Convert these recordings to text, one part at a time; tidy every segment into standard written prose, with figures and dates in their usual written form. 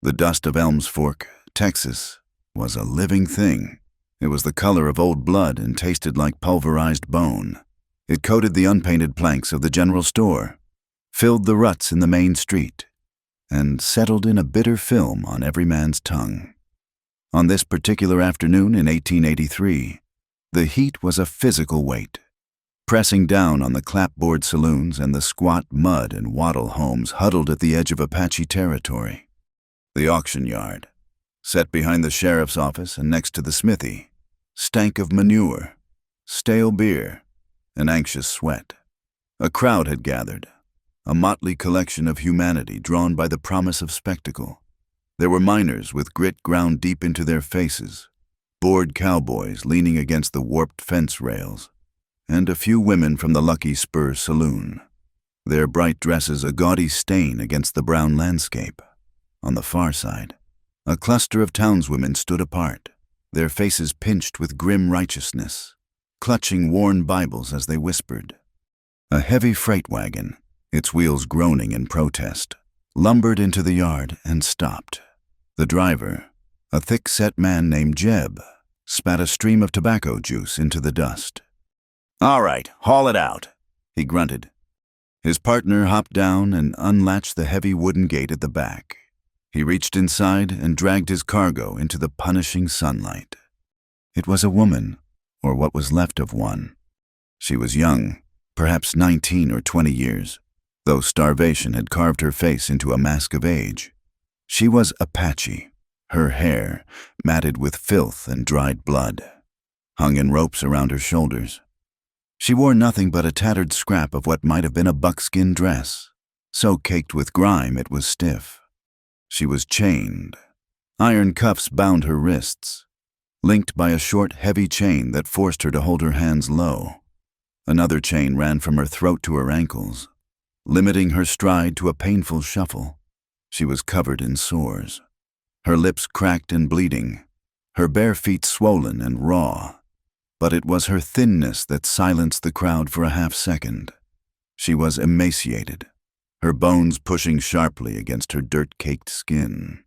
The dust of Elms Fork, Texas, was a living thing. It was the color of old blood and tasted like pulverized bone. It coated the unpainted planks of the general store, filled the ruts in the main street, and settled in a bitter film on every man's tongue. On this particular afternoon in 1883, the heat was a physical weight, pressing down on the clapboard saloons and the squat mud and wattle homes huddled at the edge of Apache territory. The auction yard, set behind the sheriff's office and next to the smithy, stank of manure, stale beer, and anxious sweat. A crowd had gathered, a motley collection of humanity drawn by the promise of spectacle. There were miners with grit ground deep into their faces, bored cowboys leaning against the warped fence rails, and a few women from the Lucky Spur saloon, their bright dresses a gaudy stain against the brown landscape. On the far side, a cluster of townswomen stood apart, their faces pinched with grim righteousness, clutching worn Bibles as they whispered. A heavy freight wagon, its wheels groaning in protest, lumbered into the yard and stopped. The driver, a thick-set man named Jeb, spat a stream of tobacco juice into the dust. "All right, haul it out," he grunted. His partner hopped down and unlatched the heavy wooden gate at the back. He reached inside and dragged his cargo into the punishing sunlight. It was a woman, or what was left of one. She was young, perhaps 19 or 20 years, though starvation had carved her face into a mask of age. She was Apache, her hair, matted with filth and dried blood, hung in ropes around her shoulders. She wore nothing but a tattered scrap of what might have been a buckskin dress, so caked with grime it was stiff. She was chained. Iron cuffs bound her wrists, linked by a short, heavy chain that forced her to hold her hands low. Another chain ran from her throat to her ankles, limiting her stride to a painful shuffle. She was covered in sores, her lips cracked and bleeding, her bare feet swollen and raw. But it was her thinness that silenced the crowd for a half-second. She was emaciated, her bones pushing sharply against her dirt-caked skin.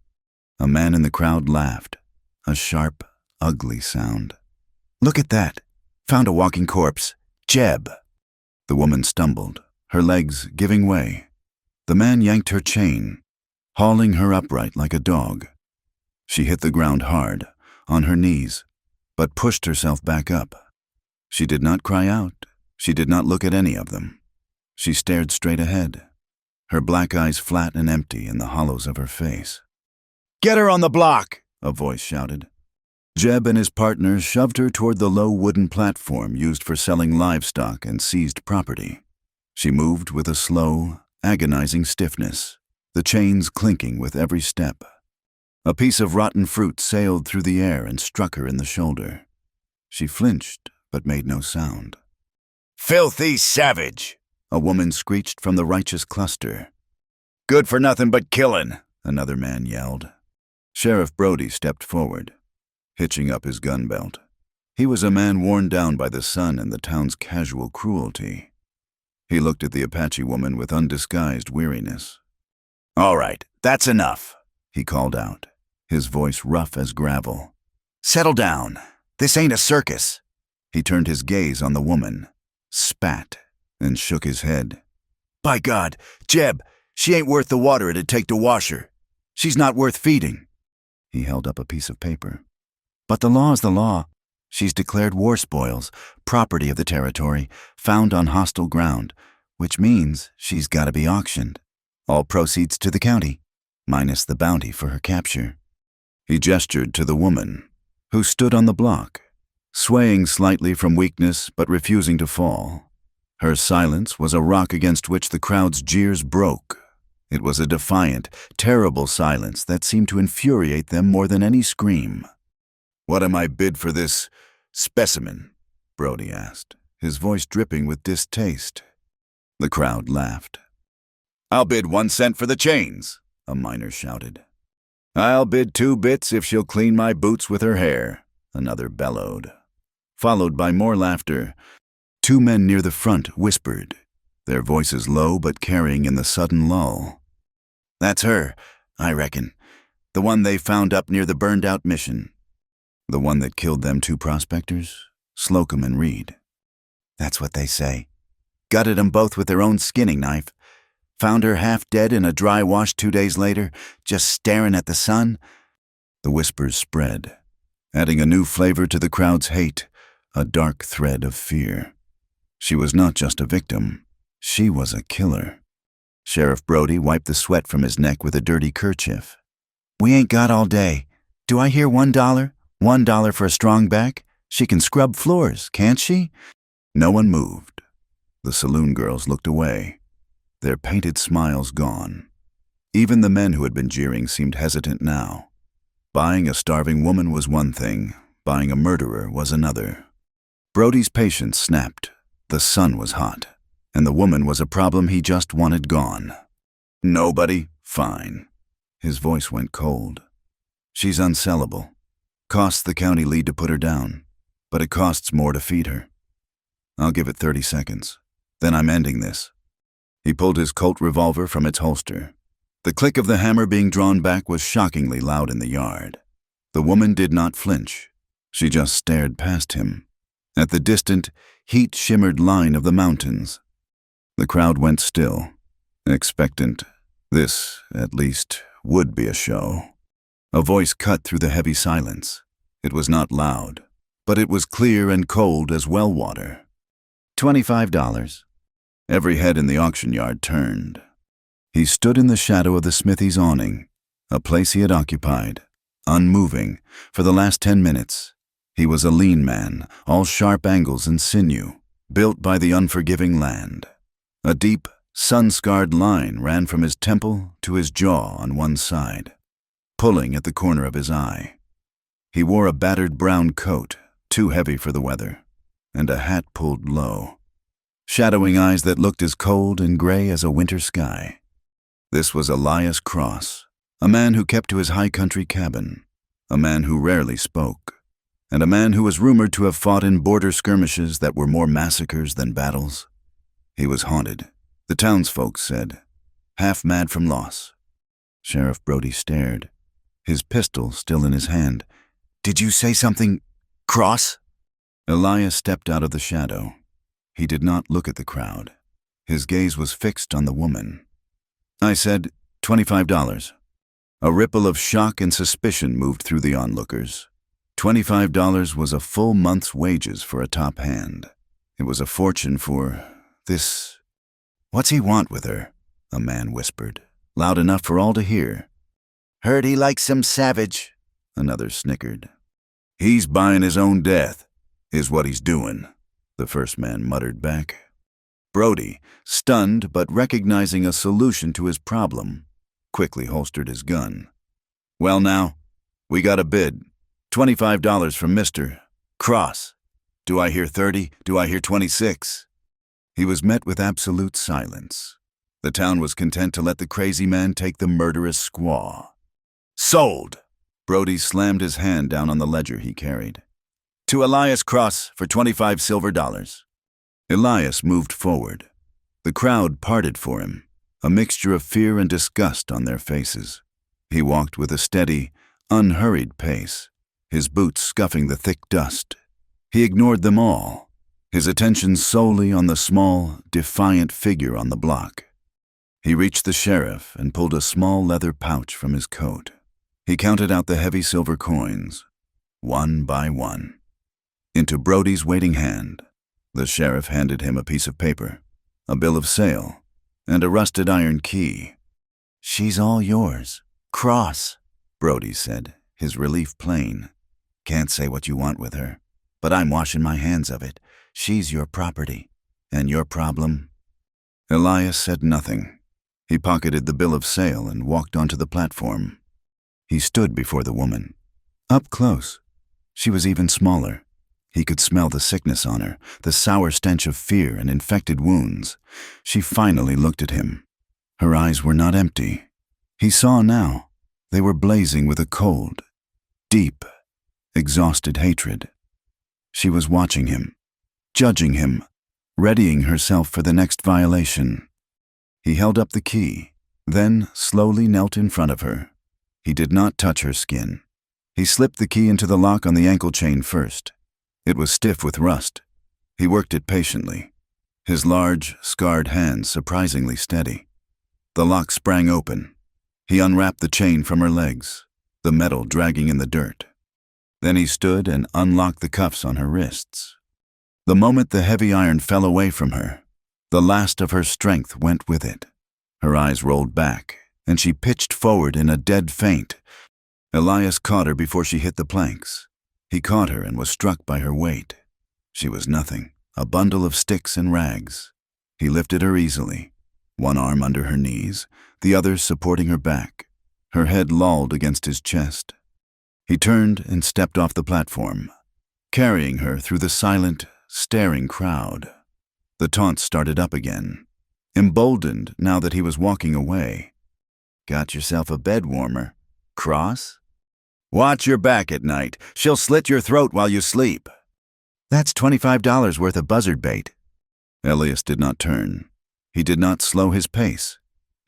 A man in the crowd laughed, a sharp, ugly sound. "Look at that! Found a walking corpse! Jeb!" The woman stumbled, her legs giving way. The man yanked her chain, hauling her upright like a dog. She hit the ground hard, on her knees, but pushed herself back up. She did not cry out. She did not look at any of them. She stared straight ahead, her black eyes flat and empty in the hollows of her face. "Get her on the block!" a voice shouted. Jeb and his partner shoved her toward the low wooden platform used for selling livestock and seized property. She moved with a slow, agonizing stiffness, the chains clinking with every step. A piece of rotten fruit sailed through the air and struck her in the shoulder. She flinched, but made no sound. "Filthy savage!" a woman screeched from the righteous cluster. "Good for nothing but killin'," another man yelled. Sheriff Brody stepped forward, hitching up his gun belt. He was a man worn down by the sun and the town's casual cruelty. He looked at the Apache woman with undisguised weariness. "All right, that's enough," he called out, his voice rough as gravel. "Settle down. This ain't a circus." He turned his gaze on the woman, spat, and shook his head. "By God, Jeb, she ain't worth the water it'd take to wash her. She's not worth feeding." He held up a piece of paper. "But the law is the law. She's declared war spoils, property of the territory, found on hostile ground, which means she's got to be auctioned. All proceeds to the county, minus the bounty for her capture." He gestured to the woman, who stood on the block, swaying slightly from weakness but refusing to fall. Her silence was a rock against which the crowd's jeers broke. It was a defiant, terrible silence that seemed to infuriate them more than any scream. "What am I bid for this specimen?" Brody asked, his voice dripping with distaste. The crowd laughed. "I'll bid 1 cent for the chains," a miner shouted. "I'll bid 2 bits if she'll clean my boots with her hair," another bellowed. Followed by more laughter, 2 men near the front whispered, their voices low but carrying in the sudden lull. "That's her, I reckon. The one they found up near the burned-out mission. The one that killed them 2 prospectors? Slocum and Reed. That's what they say. Gutted them both with their own skinning knife. Found her half dead in a dry wash 2 days later, just staring at the sun. The whispers spread, adding a new flavor to the crowd's hate, a dark thread of fear. She was not just a victim. She was a killer. Sheriff Brody wiped the sweat from his neck with a dirty kerchief. We ain't got all day. Do I hear $1? $1 for a strong back? She can scrub floors, can't she? No one moved. The saloon girls looked away, their painted smiles gone. Even the men who had been jeering seemed hesitant now. Buying a starving woman was one thing, buying a murderer was another. Brody's patience snapped. The sun was hot, and the woman was a problem he just wanted gone. Nobody? Fine. His voice went cold. She's unsellable. Costs the county lead to put her down, but it costs more to feed her. I'll give it 30 seconds. Then I'm ending this. He pulled his Colt revolver from its holster. The click of the hammer being drawn back was shockingly loud in the yard. The woman did not flinch. She just stared past him, at the distant, heat-shimmered line of the mountains. The crowd went still, expectant. This, at least, would be a show. A voice cut through the heavy silence. It was not loud, but it was clear and cold as well water. $25. Every head in the auction yard turned. He stood in the shadow of the smithy's awning, a place he had occupied, unmoving, for the last 10 minutes. He was a lean man, all sharp angles and sinew, built by the unforgiving land. A deep, sun-scarred line ran from his temple to his jaw on one side, pulling at the corner of his eye. He wore a battered brown coat, too heavy for the weather, and a hat pulled low, shadowing eyes that looked as cold and gray as a winter sky. This was Elias Cross, a man who kept to his high country cabin, a man who rarely spoke, and a man who was rumored to have fought in border skirmishes that were more massacres than battles. He was haunted, the townsfolk said, half mad from loss. Sheriff Brody stared, his pistol still in his hand. Did you say something, Cross? Elias stepped out of the shadow. He did not look at the crowd. His gaze was fixed on the woman. I said, $25. A ripple of shock and suspicion moved through the onlookers. $25 was a full month's wages for a top hand. It was a fortune for this. What's he want with her? A man whispered, loud enough for all to hear. Heard he likes some savage, another snickered. He's buying his own death, is what he's doing, the first man muttered back. Brody, stunned but recognizing a solution to his problem, quickly holstered his gun. Well now, we got a bid. $25 from Mr. Cross. Do I hear 30? Do I hear 26? He was met with absolute silence. The town was content to let the crazy man take the murderous squaw. Sold! Brody slammed his hand down on the ledger he carried. To Elias Cross for 25 silver dollars. Elias moved forward. The crowd parted for him, a mixture of fear and disgust on their faces. He walked with a steady, unhurried pace, his boots scuffing the thick dust. He ignored them all, his attention solely on the small, defiant figure on the block. He reached the sheriff and pulled a small leather pouch from his coat. He counted out the heavy silver coins, one by one. Into Brody's waiting hand, the sheriff handed him a piece of paper, a bill of sale, and a rusted iron key. She's all yours. Cross, Brody said, his relief plain. Can't say what you want with her, but I'm washing my hands of it. She's your property. And your problem? Elias said nothing. He pocketed the bill of sale and walked onto the platform. He stood before the woman. Up close. She was even smaller. He could smell the sickness on her, the sour stench of fear and infected wounds. She finally looked at him. Her eyes were not empty. He saw now. They were blazing with a cold, deep, exhausted hatred. She was watching him, judging him, readying herself for the next violation. He held up the key, then slowly knelt in front of her. He did not touch her skin. He slipped the key into the lock on the ankle chain first. It was stiff with rust. He worked it patiently, his large, scarred hands surprisingly steady. The lock sprang open. He unwrapped the chain from her legs, the metal dragging in the dirt. Then he stood and unlocked the cuffs on her wrists. The moment the heavy iron fell away from her, the last of her strength went with it. Her eyes rolled back, and she pitched forward in a dead faint. Elias caught her before she hit the planks. He caught her and was struck by her weight. She was nothing, a bundle of sticks and rags. He lifted her easily, one arm under her knees, the other supporting her back. Her head lolled against his chest. He turned and stepped off the platform, carrying her through the silent, staring crowd. The taunts started up again, emboldened now that he was walking away. "Got yourself a bed warmer. Cross? Watch your back at night. She'll slit your throat while you sleep." "That's $25 worth of buzzard bait." Elias did not turn. He did not slow his pace.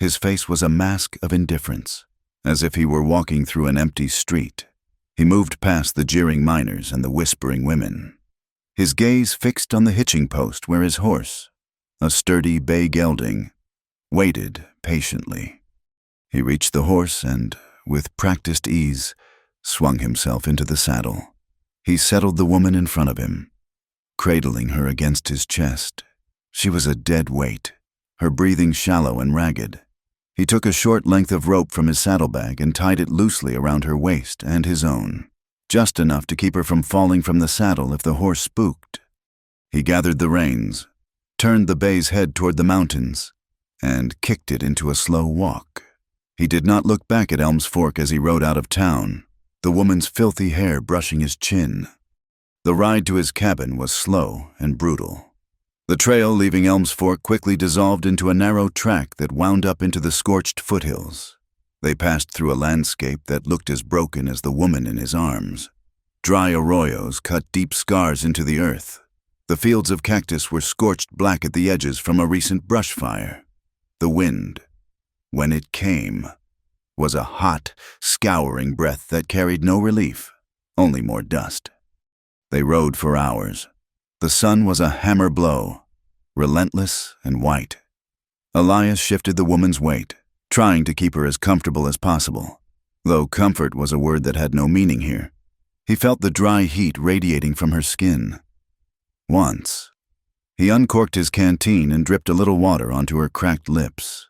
His face was a mask of indifference, as if he were walking through an empty street. He moved past the jeering miners and the whispering women. His gaze fixed on the hitching post where his horse, a sturdy bay gelding, waited patiently. He reached the horse and, with practiced ease, swung himself into the saddle. He settled the woman in front of him, cradling her against his chest. She was a dead weight, her breathing shallow and ragged. He took a short length of rope from his saddlebag and tied it loosely around her waist and his own, just enough to keep her from falling from the saddle if the horse spooked. He gathered the reins, turned the bay's head toward the mountains, and kicked it into a slow walk. He did not look back at Elm's Fork as he rode out of town, the woman's filthy hair brushing his chin. The ride to his cabin was slow and brutal. The trail leaving Elm's Fork quickly dissolved into a narrow track that wound up into the scorched foothills. They passed through a landscape that looked as broken as the woman in his arms. Dry arroyos cut deep scars into the earth. The fields of cactus were scorched black at the edges from a recent brush fire. The wind, when it came, was a hot, scouring breath that carried no relief, only more dust. They rode for hours. The sun was a hammer blow, relentless and white. Elias shifted the woman's weight, trying to keep her as comfortable as possible, though comfort was a word that had no meaning here. He felt the dry heat radiating from her skin. Once, he uncorked his canteen and dripped a little water onto her cracked lips.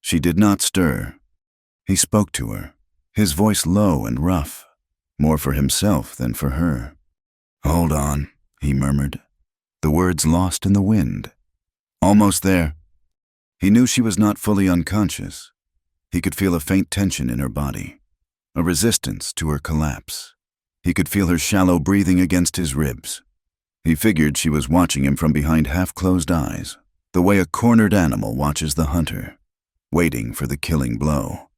She did not stir. He spoke to her, his voice low and rough, more for himself than for her. "Hold on," he murmured, the words lost in the wind. "Almost there." He knew she was not fully unconscious. He could feel a faint tension in her body, a resistance to her collapse. He could feel her shallow breathing against his ribs. He figured she was watching him from behind half-closed eyes, the way a cornered animal watches the hunter, waiting for the killing blow.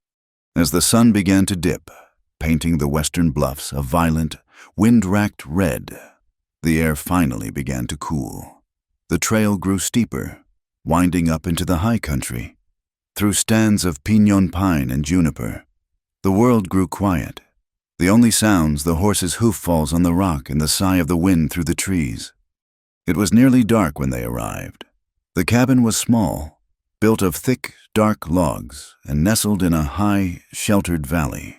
As the sun began to dip, painting the western bluffs a violent, wind-racked red, the air finally began to cool. The trail grew steeper, winding up into the high country, through stands of pinon pine and juniper. The world grew quiet. The only sounds the horse's hoof falls on the rock and the sigh of the wind through the trees. It was nearly dark when they arrived. The cabin was small, built of thick, dark logs and nestled in a high, sheltered valley.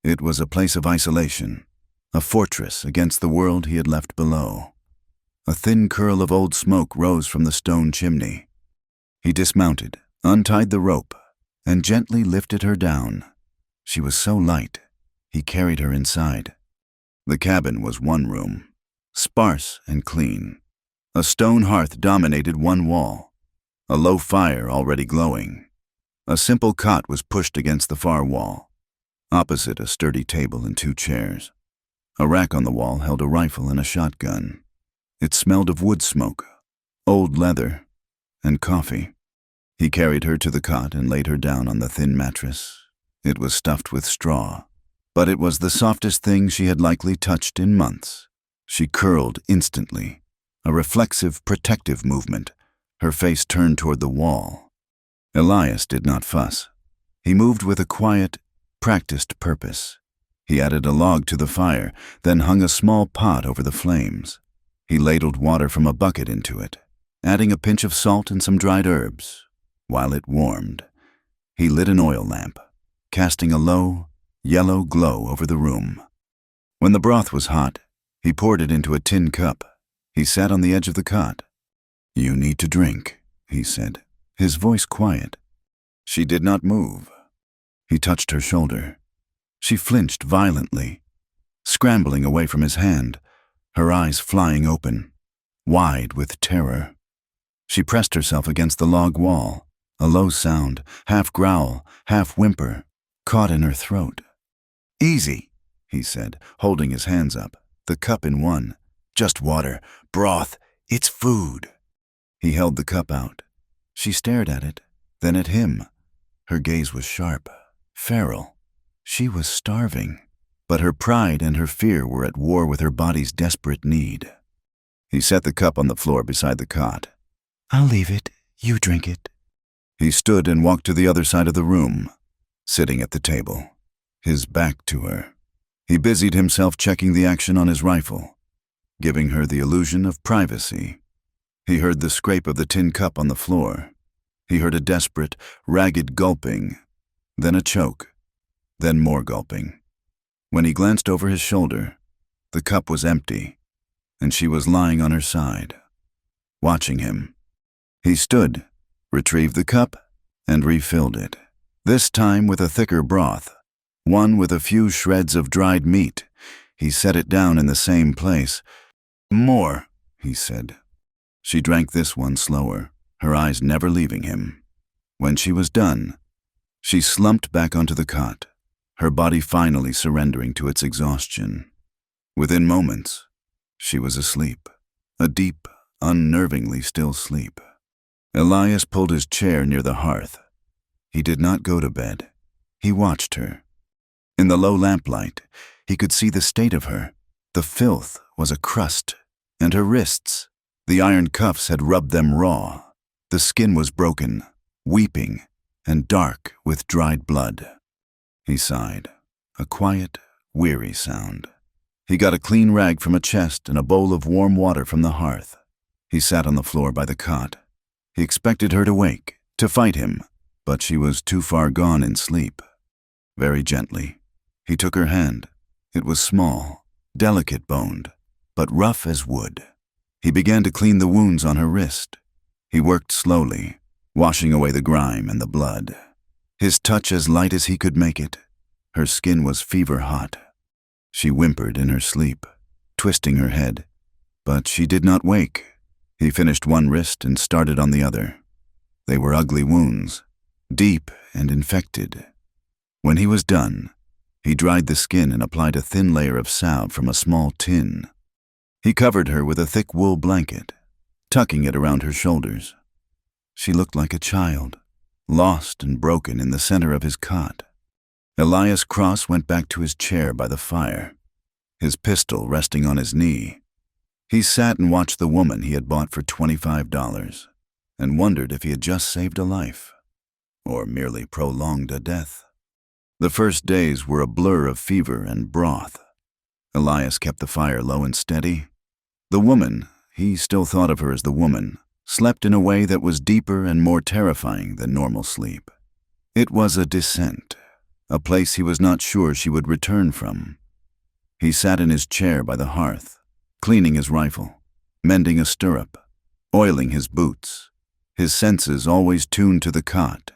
It was a place of isolation, a fortress against the world he had left below. A thin curl of old smoke rose from the stone chimney. He dismounted, untied the rope, and gently lifted her down. She was so light, he carried her inside. The cabin was one room, sparse and clean. A stone hearth dominated one wall, a low fire already glowing. A simple cot was pushed against the far wall. Opposite, a sturdy table and 2 chairs. A rack on the wall held a rifle and a shotgun. It smelled of wood smoke, old leather, and coffee. He carried her to the cot and laid her down on the thin mattress. It was stuffed with straw, but it was the softest thing she had likely touched in months. She curled instantly, a reflexive, protective movement, her face turned toward the wall. Elias did not fuss. He moved with a quiet, practiced purpose. He added a log to the fire, then hung a small pot over the flames. He ladled water from a bucket into it, adding a pinch of salt and some dried herbs. While it warmed, he lit an oil lamp, casting a low, yellow glow over the room. When the broth was hot, he poured it into a tin cup. He sat on the edge of the cot. "You need to drink," he said, his voice quiet. She did not move. He touched her shoulder. She flinched violently, scrambling away from his hand, her eyes flying open, wide with terror. She pressed herself against the log wall. A low sound, half growl, half whimper, caught in her throat. "Easy," he said, holding his hands up, the cup in one. "Just water, broth, it's food." He held the cup out. She stared at it, then at him. Her gaze was sharp, feral. She was starving, but her pride and her fear were at war with her body's desperate need. He set the cup on the floor beside the cot. "I'll leave it. You drink it." He stood and walked to the other side of the room, sitting at the table, his back to her. He busied himself checking the action on his rifle, giving her the illusion of privacy. He heard the scrape of the tin cup on the floor. He heard a desperate, ragged gulping, then a choke, then more gulping. When he glanced over his shoulder, the cup was empty, and she was lying on her side, watching him. He stood, retrieved the cup, and refilled it, this time with a thicker broth, one with a few shreds of dried meat. He set it down in the same place. "More," he said. She drank this one slower, her eyes never leaving him. When she was done, she slumped back onto the cot, her body finally surrendering to its exhaustion. Within moments, she was asleep, a deep, unnervingly still sleep. Elias pulled his chair near the hearth. He did not go to bed. He watched her. In the low lamplight, he could see the state of her. The filth was a crust, and her wrists, the iron cuffs had rubbed them raw. The skin was broken, weeping, and dark with dried blood. He sighed, a quiet, weary sound. He got a clean rag from a chest and a bowl of warm water from the hearth. He sat on the floor by the cot. He expected her to wake, to fight him, but she was too far gone in sleep. Very gently, he took her hand. It was small, delicate-boned, but rough as wood. He began to clean the wounds on her wrist. He worked slowly, washing away the grime and the blood. His touch as light as he could make it. Her skin was fever-hot. She whimpered in her sleep, twisting her head, but she did not wake. He finished one wrist and started on the other. They were ugly wounds, deep and infected. When he was done, he dried the skin and applied a thin layer of salve from a small tin. He covered her with a thick wool blanket, tucking it around her shoulders. She looked like a child, lost and broken in the center of his cot. Elias Cross went back to his chair by the fire, his pistol resting on his knee. He sat and watched the woman he had bought for $25 and wondered if he had just saved a life or merely prolonged a death. The first days were a blur of fever and broth. Elias kept the fire low and steady. The woman, he still thought of her as the woman, slept in a way that was deeper and more terrifying than normal sleep. It was a descent, a place he was not sure she would return from. He sat in his chair by the hearth, cleaning his rifle, mending a stirrup, oiling his boots, his senses always tuned to the cot.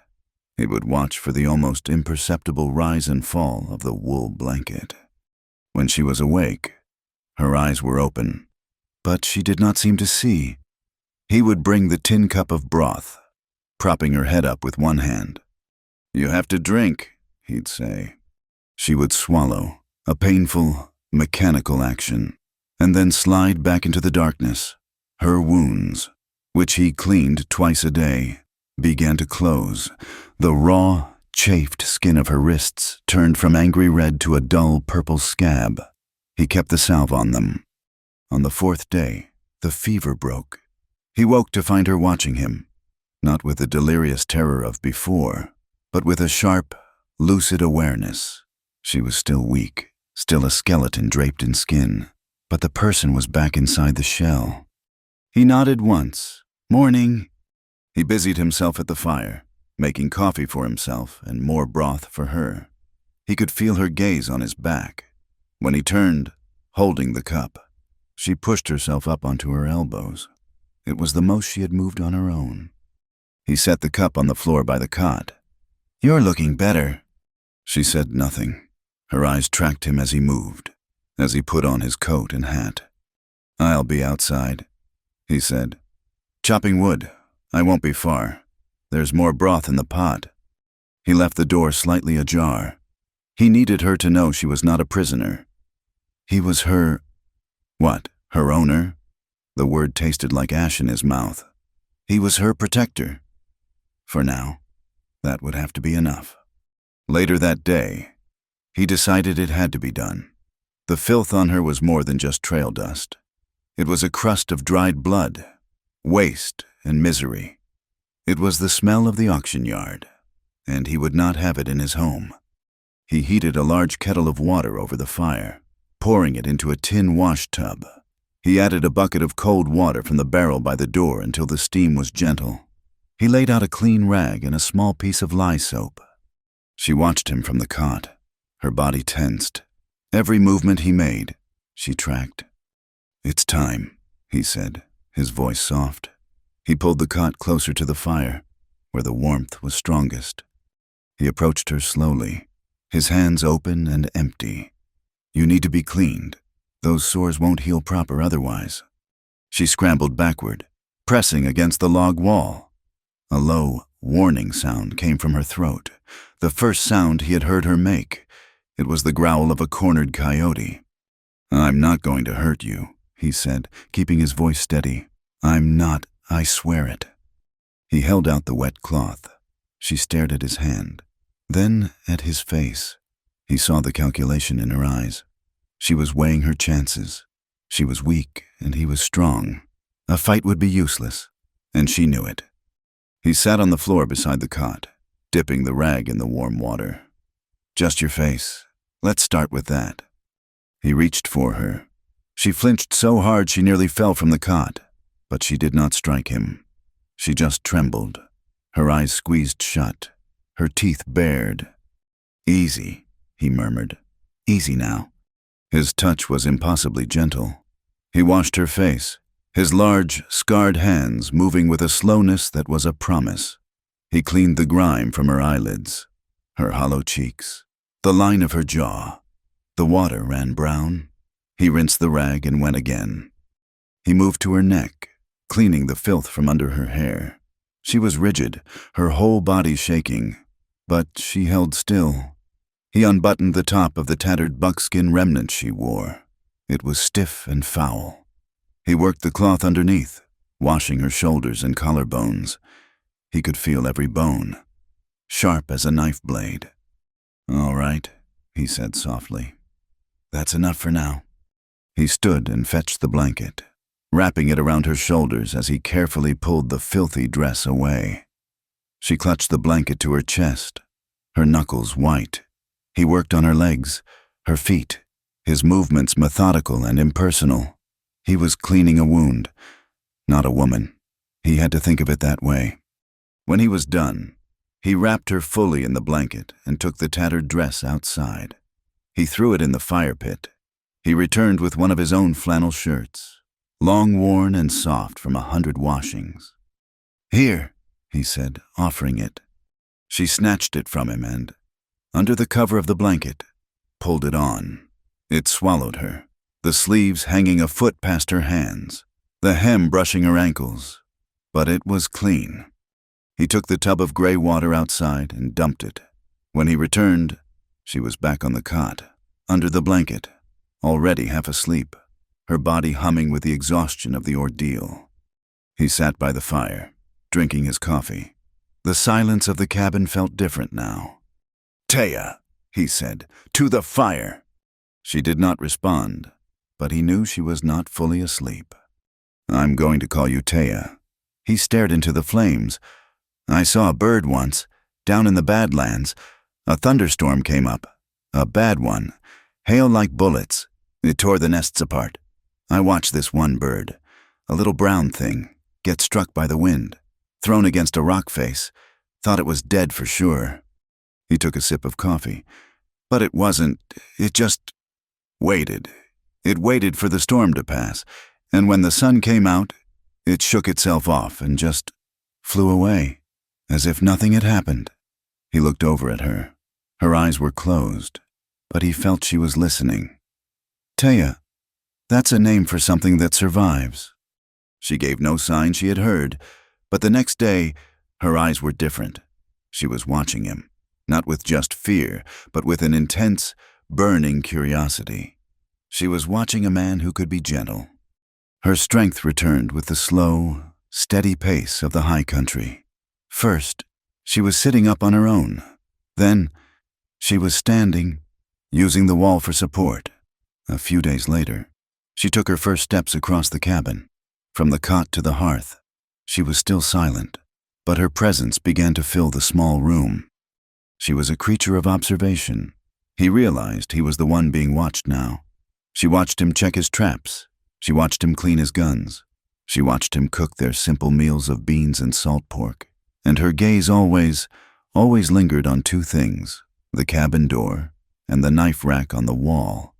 He would watch for the almost imperceptible rise and fall of the wool blanket. When she was awake, her eyes were open, but she did not seem to see. He would bring the tin cup of broth, propping her head up with one hand. "You have to drink," he'd say. She would swallow, a painful, mechanical action, and then slide back into the darkness. Her wounds, which he cleaned twice a day, began to close. The raw, chafed skin of her wrists turned from angry red to a dull purple scab. He kept the salve on them. On the fourth day, the fever broke. He woke to find her watching him, not with the delirious terror of before, but with a sharp, lucid awareness. She was still weak, still a skeleton draped in skin, but the person was back inside the shell. He nodded once. "Morning." He busied himself at the fire, making coffee for himself and more broth for her. He could feel her gaze on his back. When he turned, holding the cup, she pushed herself up onto her elbows. It was the most she had moved on her own. He set the cup on the floor by the cot. "You're looking better." She said nothing. Her eyes tracked him as he moved, as he put on his coat and hat. "I'll be outside," he said. "Chopping wood. I won't be far. There's more broth in the pot." He left the door slightly ajar. He needed her to know she was not a prisoner. He was her... What, her owner? The word tasted like ash in his mouth. He was her protector. For now, that would have to be enough. Later that day, he decided it had to be done. The filth on her was more than just trail dust. It was a crust of dried blood, waste, and misery. It was the smell of the auction yard, and he would not have it in his home. He heated a large kettle of water over the fire, pouring it into a tin wash tub. He added a bucket of cold water from the barrel by the door until the steam was gentle. He laid out a clean rag and a small piece of lye soap. She watched him from the cot, her body tensed. Every movement he made, she tracked. "It's time," he said, his voice soft. He pulled the cot closer to the fire, where the warmth was strongest. He approached her slowly, his hands open and empty. "You need to be cleaned. Those sores won't heal proper otherwise." She scrambled backward, pressing against the log wall. A low, warning sound came from her throat, the first sound he had heard her make. It was the growl of a cornered coyote. "I'm not going to hurt you," he said, keeping his voice steady. "I'm not, I swear it." He held out the wet cloth. She stared at his hand, then at his face. He saw the calculation in her eyes. She was weighing her chances. She was weak, and he was strong. A fight would be useless, and she knew it. He sat on the floor beside the cot, dipping the rag in the warm water. "Just your face. Let's start with that." He reached for her. She flinched so hard she nearly fell from the cot, but she did not strike him. She just trembled, her eyes squeezed shut, her teeth bared. "Easy," he murmured. "Easy now." His touch was impossibly gentle. He washed her face, his large, scarred hands moving with a slowness that was a promise. He cleaned the grime from her eyelids, her hollow cheeks, the line of her jaw. The water ran brown. He rinsed the rag and went again. He moved to her neck, cleaning the filth from under her hair. She was rigid, her whole body shaking, but she held still. He unbuttoned the top of the tattered buckskin remnant she wore. It was stiff and foul. He worked the cloth underneath, washing her shoulders and collarbones. He could feel every bone, sharp as a knife blade. "All right," he said softly. "That's enough for now." He stood and fetched the blanket, wrapping it around her shoulders as he carefully pulled the filthy dress away. She clutched the blanket to her chest, her knuckles white. He worked on her legs, her feet, his movements methodical and impersonal. He was cleaning a wound, not a woman. He had to think of it that way. When he was done, he wrapped her fully in the blanket and took the tattered dress outside. He threw it in the fire pit. He returned with one of his own flannel shirts, long worn and soft from 100 washings. "Here," he said, offering it. She snatched it from him and, under the cover of the blanket, pulled it on. It swallowed her, the sleeves hanging a foot past her hands, the hem brushing her ankles, but it was clean. He took the tub of gray water outside and dumped it. When he returned, she was back on the cot, under the blanket, already half asleep, her body humming with the exhaustion of the ordeal. He sat by the fire, drinking his coffee. The silence of the cabin felt different now. "Taya," he said, "to the fire." She did not respond, but he knew she was not fully asleep. "I'm going to call you Taya." He stared into the flames. "I saw a bird once, down in the Badlands. A thunderstorm came up. A bad one. Hail like bullets. It tore the nests apart. I watched this one bird, a little brown thing, get struck by the wind, thrown against a rock face. Thought it was dead for sure. He took a sip of coffee. But it wasn't. It just waited. It waited for the storm to pass, and when the sun came out, it shook itself off and just flew away, as if nothing had happened. He looked over at her. Her eyes were closed, but he felt she was listening. Taya, that's a name for something that survives. She gave no sign she had heard, but the next day, her eyes were different. She was watching him, not with just fear, but with an intense, burning curiosity. She was watching a man who could be gentle. Her strength returned with the slow, steady pace of the high country. First, she was sitting up on her own. Then, she was standing, using the wall for support. A few days later, she took her first steps across the cabin. From the cot to the hearth, she was still silent, but her presence began to fill the small room. She was a creature of observation. He realized he was the one being watched now. She watched him check his traps. She watched him clean his guns. She watched him cook their simple meals of beans and salt pork. And her gaze always lingered on two things, the cabin door and the knife rack on the wall.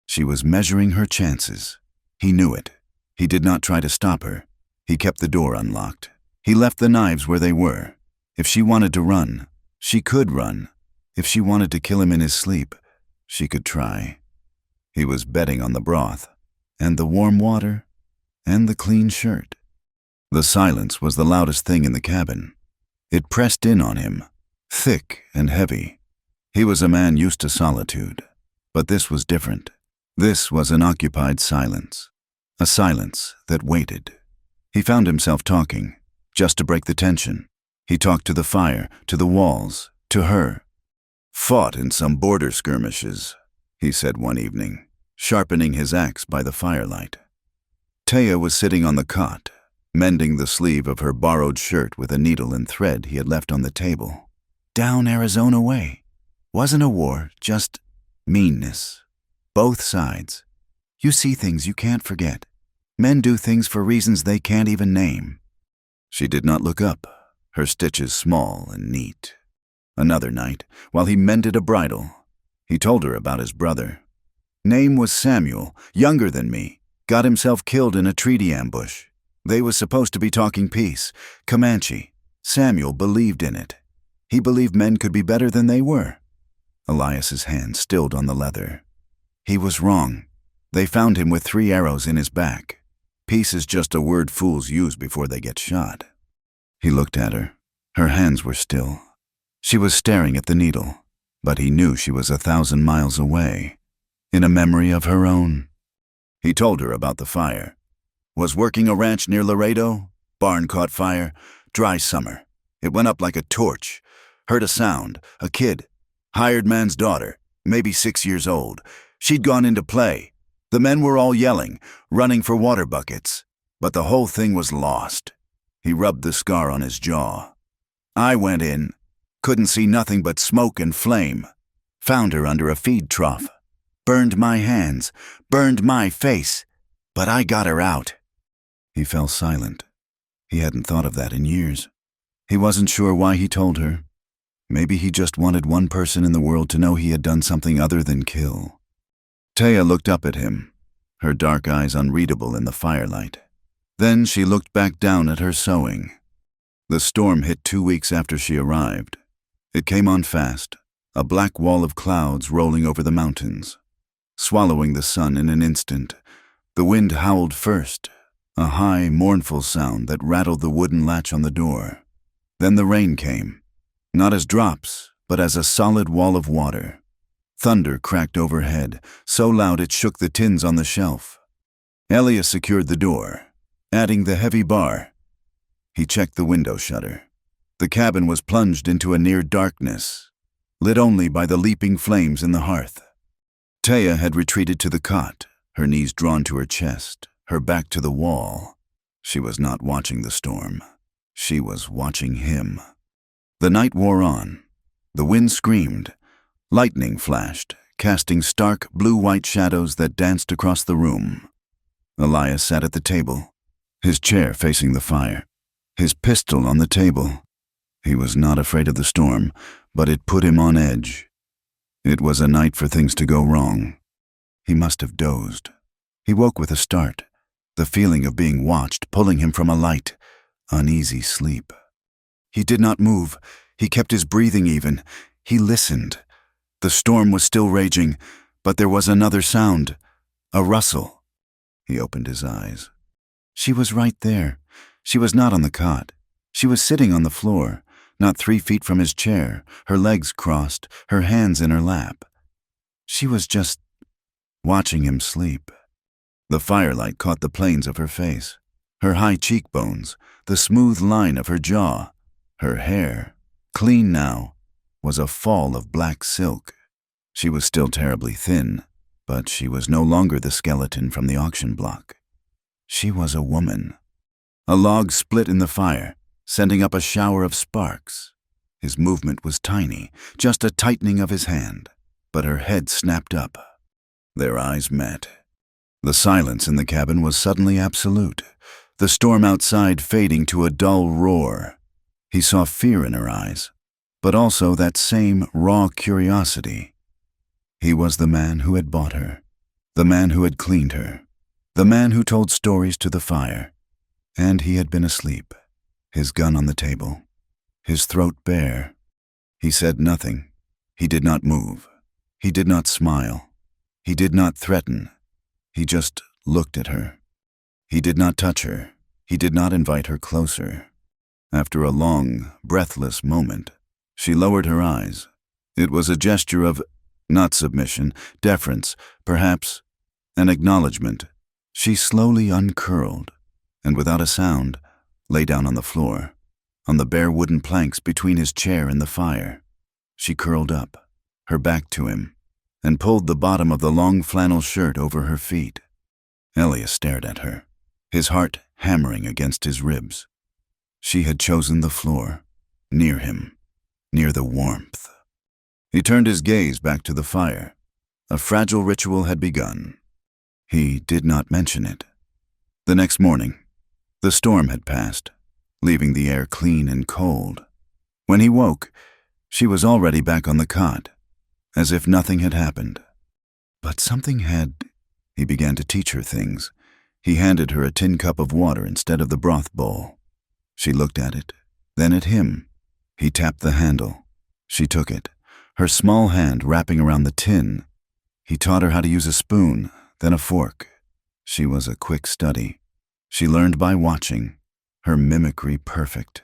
She was measuring her chances. He knew it. He did not try to stop her. He kept the door unlocked. He left the knives where they were. If she wanted to run, she could run. If she wanted to kill him in his sleep, she could try. He was betting on the broth, and the warm water, and the clean shirt. The silence was the loudest thing in the cabin. It pressed in on him, thick and heavy. He was a man used to solitude, but this was different. This was an occupied silence, a silence that waited. He found himself talking, just to break the tension. He talked to the fire, to the walls, to her. Fought in some border skirmishes, he said one evening, sharpening his axe by the firelight. Taya was sitting on the cot, mending the sleeve of her borrowed shirt with a needle and thread he had left on the table. Down Arizona way. Wasn't a war, just meanness. Both sides. You see things you can't forget. Men do things for reasons they can't even name. She did not look up, her stitches small and neat. Another night, while he mended a bridle, he told her about his brother. Name was Samuel, younger than me, got himself killed in a treaty ambush. They was supposed to be talking peace, Comanche. Samuel believed in it. He believed men could be better than they were. Elias's hand stilled on the leather. He was wrong. They found him with 3 arrows in his back. Peace is just a word fools use before they get shot. He looked at her. Her hands were still. She was staring at the needle, but he knew she was 1,000 miles away, in a memory of her own. He told her about the fire. Was working a ranch near Laredo. Barn caught fire. Dry summer. It went up like a torch. Heard a sound. A kid. Hired man's daughter. Maybe 6 years old. She'd gone into play. The men were all yelling, running for water buckets. But the whole thing was lost. He rubbed the scar on his jaw. I went in. Couldn't see nothing but smoke and flame. Found her under a feed trough. Burned my hands. Burned my face. But I got her out. He fell silent. He hadn't thought of that in years. He wasn't sure why he told her. Maybe he just wanted one person in the world to know he had done something other than kill. Taya looked up at him, her dark eyes unreadable in the firelight. Then she looked back down at her sewing. The storm hit 2 weeks after she arrived. It came on fast, a black wall of clouds rolling over the mountains, swallowing the sun in an instant. The wind howled first, a high, mournful sound that rattled the wooden latch on the door. Then the rain came, not as drops, but as a solid wall of water. Thunder cracked overhead, so loud it shook the tins on the shelf. Elias secured the door, adding the heavy bar. He checked the window shutter. The cabin was plunged into a near darkness, lit only by the leaping flames in the hearth. Taya had retreated to the cot, her knees drawn to her chest, her back to the wall. She was not watching the storm. She was watching him. The night wore on. The wind screamed. Lightning flashed, casting stark blue-white shadows that danced across the room. Elias sat at the table, his chair facing the fire, his pistol on the table. He was not afraid of the storm, but it put him on edge. It was a night for things to go wrong. He must have dozed. He woke with a start, the feeling of being watched pulling him from a light, uneasy sleep. He did not move. He kept his breathing even. He listened. The storm was still raging, but there was another sound, a rustle. He opened his eyes. She was right there. She was not on the cot. She was sitting on the floor, not 3 feet from his chair, her legs crossed, her hands in her lap. She was just watching him sleep. The firelight caught the planes of her face, her high cheekbones, the smooth line of her jaw. Her hair, clean now, was a fall of black silk. She was still terribly thin, but she was no longer the skeleton from the auction block. She was a woman. A log split in the fire, sending up a shower of sparks. His movement was tiny, just a tightening of his hand, but her head snapped up. Their eyes met. The silence in the cabin was suddenly absolute, the storm outside fading to a dull roar. He saw fear in her eyes, but also that same raw curiosity. He was the man who had bought her, the man who had cleaned her, the man who told stories to the fire. And he had been asleep, his gun on the table, his throat bare. He said nothing. He did not move. He did not smile. He did not threaten. He just looked at her. He did not touch her. He did not invite her closer. After a long, breathless moment, she lowered her eyes. It was a gesture of, not submission, deference, perhaps, an acknowledgement. She slowly uncurled, and without a sound, lay down on the floor, on the bare wooden planks between his chair and the fire. She curled up, her back to him, and pulled the bottom of the long flannel shirt over her feet. Elias stared at her, his heart hammering against his ribs. She had chosen the floor, near him, near the warmth. He turned his gaze back to the fire. A fragile ritual had begun. He did not mention it. The next morning, the storm had passed, leaving the air clean and cold. When he woke, she was already back on the cot, as if nothing had happened. But something had. He began to teach her things. He handed her a tin cup of water instead of the broth bowl. She looked at it, then at him. He tapped the handle. She took it, her small hand wrapping around the tin. He taught her how to use a spoon, then a fork. She was a quick study. She learned by watching, her mimicry perfect.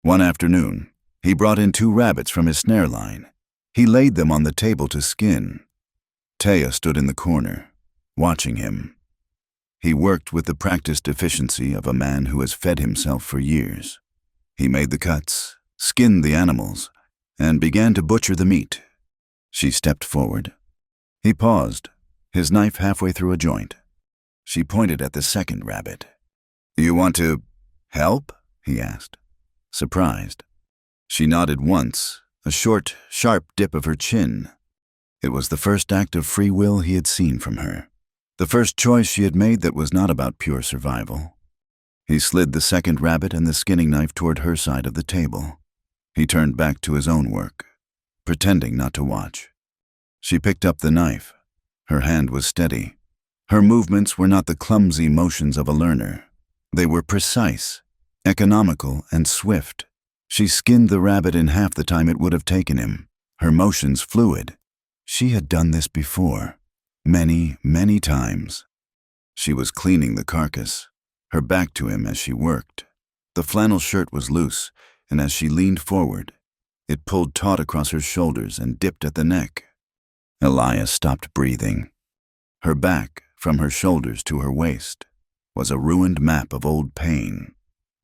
One afternoon, he brought in 2 rabbits from his snare line. He laid them on the table to skin. Taya stood in the corner, watching him. He worked with the practiced efficiency of a man who has fed himself for years. He made the cuts, skinned the animals, and began to butcher the meat. She stepped forward. He paused, his knife halfway through a joint. She pointed at the second rabbit. "You want to help?" he asked, surprised. She nodded once, a short, sharp dip of her chin. It was the first act of free will he had seen from her. The first choice she had made that was not about pure survival. He slid the second rabbit and the skinning knife toward her side of the table. He turned back to his own work, pretending not to watch. She picked up the knife. Her hand was steady. Her movements were not the clumsy motions of a learner. They were precise, economical, and swift. She skinned the rabbit in half the time it would have taken him, her motions fluid. She had done this before. Many, many times. She was cleaning the carcass, her back to him as she worked. The flannel shirt was loose, and as she leaned forward, it pulled taut across her shoulders and dipped at the neck. Elias stopped breathing. Her back, from her shoulders to her waist, was a ruined map of old pain.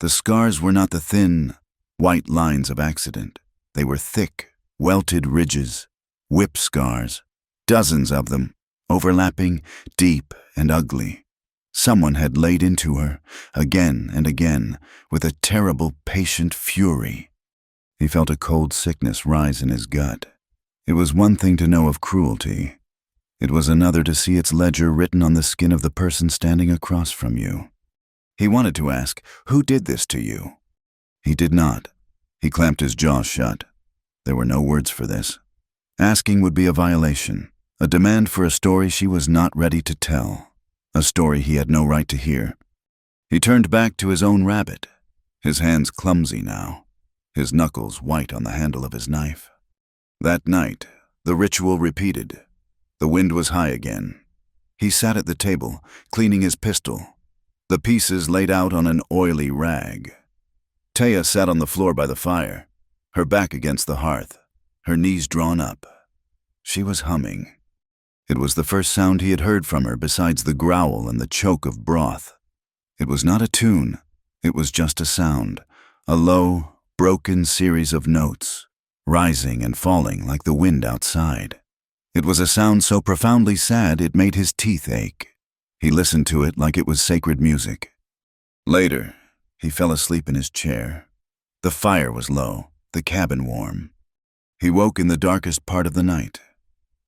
The scars were not the thin, white lines of accident. They were thick, welted ridges, whip scars, dozens of them, overlapping, deep and ugly. Someone had laid into her, again and again, with a terrible, patient fury. He felt a cold sickness rise in his gut. It was one thing to know of cruelty. It was another to see its ledger written on the skin of the person standing across from you. He wanted to ask, "Who did this to you?" He did not. He clamped his jaw shut. There were no words for this. Asking would be a violation, a demand for a story she was not ready to tell, a story he had no right to hear. He turned back to his own rabbit, his hands clumsy now, his knuckles white on the handle of his knife. That night, the ritual repeated. The wind was high again. He sat at the table, cleaning his pistol, the pieces laid out on an oily rag. Taya sat on the floor by the fire, her back against the hearth, her knees drawn up. She was humming. It was the first sound he had heard from her besides the growl and the choke of broth. It was not a tune, it was just a sound, a low, broken series of notes, rising and falling like the wind outside. It was a sound so profoundly sad it made his teeth ache. He listened to it like it was sacred music. Later, he fell asleep in his chair. The fire was low, the cabin warm. He woke in the darkest part of the night.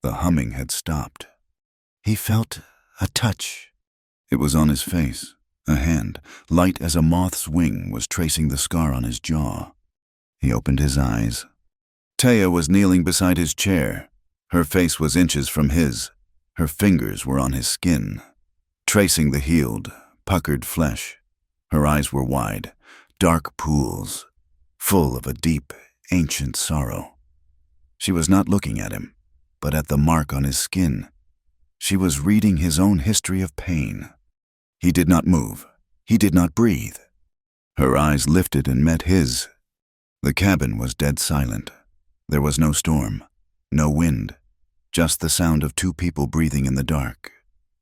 The humming had stopped. He felt a touch. It was on his face. A hand, light as a moth's wing, was tracing the scar on his jaw. He opened his eyes. Taya was kneeling beside his chair. Her face was inches from his. Her fingers were on his skin, tracing the healed, puckered flesh. Her eyes were wide, dark pools, full of a deep, ancient sorrow. She was not looking at him, but at the mark on his skin. She was reading his own history of pain. He did not move. He did not breathe. Her eyes lifted and met his. The cabin was dead silent. There was no storm, no wind, just the sound of two people breathing in the dark.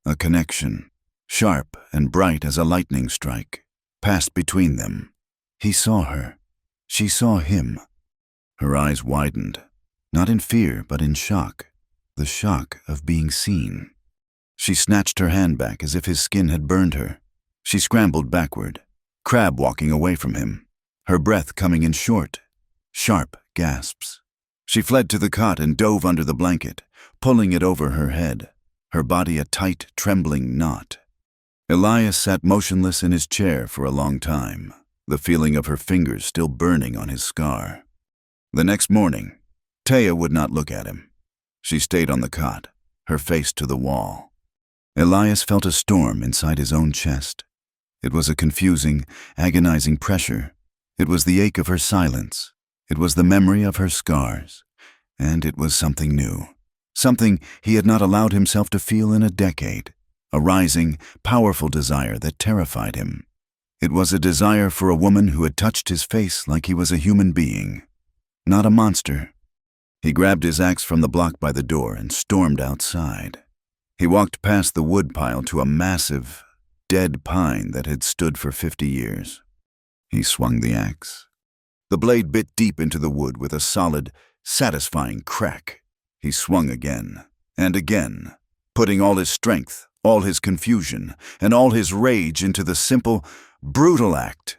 A connection, sharp and bright as a lightning strike, passed between them. He saw her. She saw him. Her eyes widened, not in fear but in shock, the shock of being seen. She snatched her hand back as if his skin had burned her. She scrambled backward, crab walking away from him, her breath coming in short, sharp gasps. She fled to the cot and dove under the blanket, pulling it over her head, her body a tight, trembling knot. Elias sat motionless in his chair for a long time, the feeling of her fingers still burning on his scar. The next morning, Taya would not look at him. She stayed on the cot, her face to the wall. Elias felt a storm inside his own chest. It was a confusing, agonizing pressure. It was the ache of her silence. It was the memory of her scars. And it was something new. Something he had not allowed himself to feel in a decade. A rising, powerful desire that terrified him. It was a desire for a woman who had touched his face like he was a human being, not a monster. He grabbed his axe from the block by the door and stormed outside. He walked past the wood pile to a massive, dead pine that had stood for 50 years. He swung the axe. The blade bit deep into the wood with a solid, satisfying crack. He swung again and again, putting all his strength, all his confusion, and all his rage into the simple, brutal act.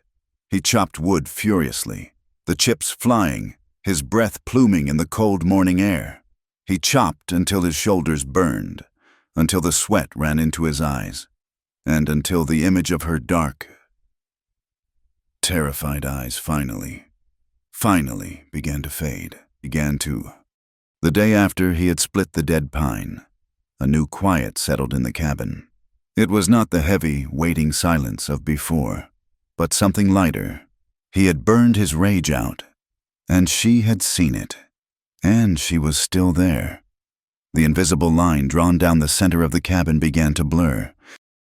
He chopped wood furiously, the chips flying, his breath pluming in the cold morning air. He chopped until his shoulders burned, until the sweat ran into his eyes, and until the image of her dark, terrified eyes finally began to fade, The day after he had split the dead pine, a new quiet settled in the cabin. It was not the heavy, waiting silence of before, but something lighter. He had burned his rage out, and she had seen it, and she was still there. The invisible line drawn down the center of the cabin began to blur.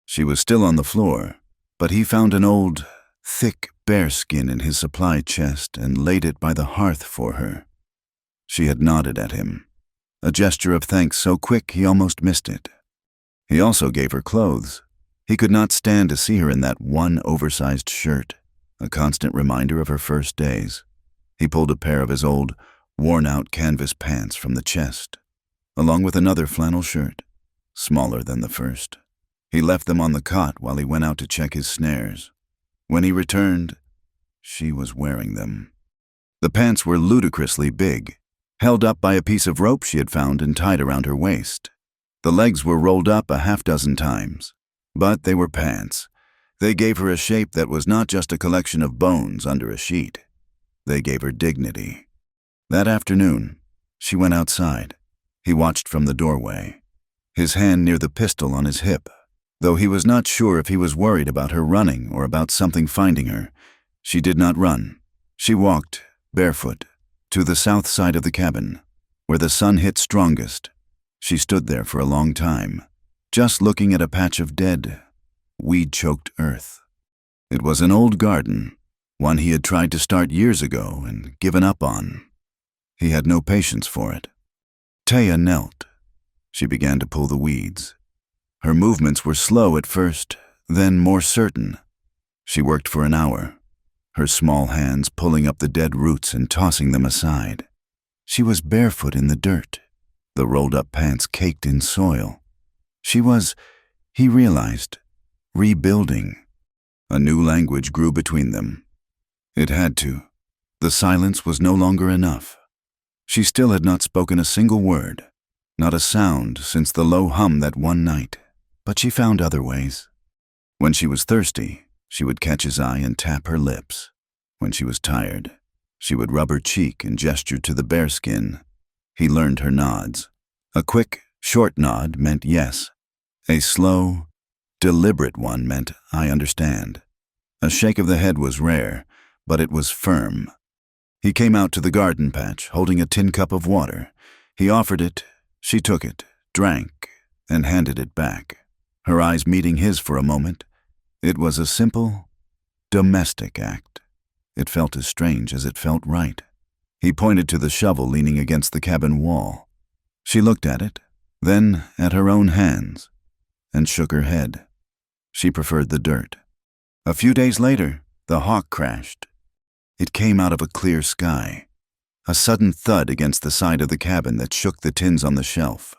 She was still on the floor, but he found an old, thick bearskin in his supply chest and laid it by the hearth for her. She had nodded at him, a gesture of thanks so quick he almost missed it. He also gave her clothes. He could not stand to see her in that one oversized shirt, a constant reminder of her first days. He pulled a pair of his old, worn-out canvas pants from the chest, along with another flannel shirt, smaller than the first. He left them on the cot while he went out to check his snares. When he returned, she was wearing them. The pants were ludicrously big, held up by a piece of rope she had found and tied around her waist. The legs were rolled up a half-dozen times, but they were pants. They gave her a shape that was not just a collection of bones under a sheet. They gave her dignity. That afternoon, she went outside. He watched from the doorway, his hand near the pistol on his hip. Though he was not sure if he was worried about her running or about something finding her, she did not run. She walked, barefoot, to the south side of the cabin, where the sun hit strongest. She stood there for a long time, just looking at a patch of dead, weed-choked earth. It was an old garden, one he had tried to start years ago and given up on. He had no patience for it. Taya knelt. She began to pull the weeds. Her movements were slow at first, then more certain. She worked for an hour, her small hands pulling up the dead roots and tossing them aside. She was barefoot in the dirt, the rolled-up pants caked in soil. She was, he realized, rebuilding. A new language grew between them. It had to. The silence was no longer enough. She still had not spoken a single word, not a sound since the low hum that one night, but she found other ways. When she was thirsty, she would catch his eye and tap her lips. When she was tired, she would rub her cheek and gesture to the bearskin. He learned her nods. A quick, short nod meant yes. A slow, deliberate one meant I understand. A shake of the head was rare, but it was firm. He came out to the garden patch, holding a tin cup of water. He offered it, she took it, drank, and handed it back, her eyes meeting his for a moment. It was a simple, domestic act. It felt as strange as it felt right. He pointed to the shovel leaning against the cabin wall. She looked at it, then at her own hands, and shook her head. She preferred the dirt. A few days later, the hawk crashed. It came out of a clear sky. A sudden thud against the side of the cabin that shook the tins on the shelf.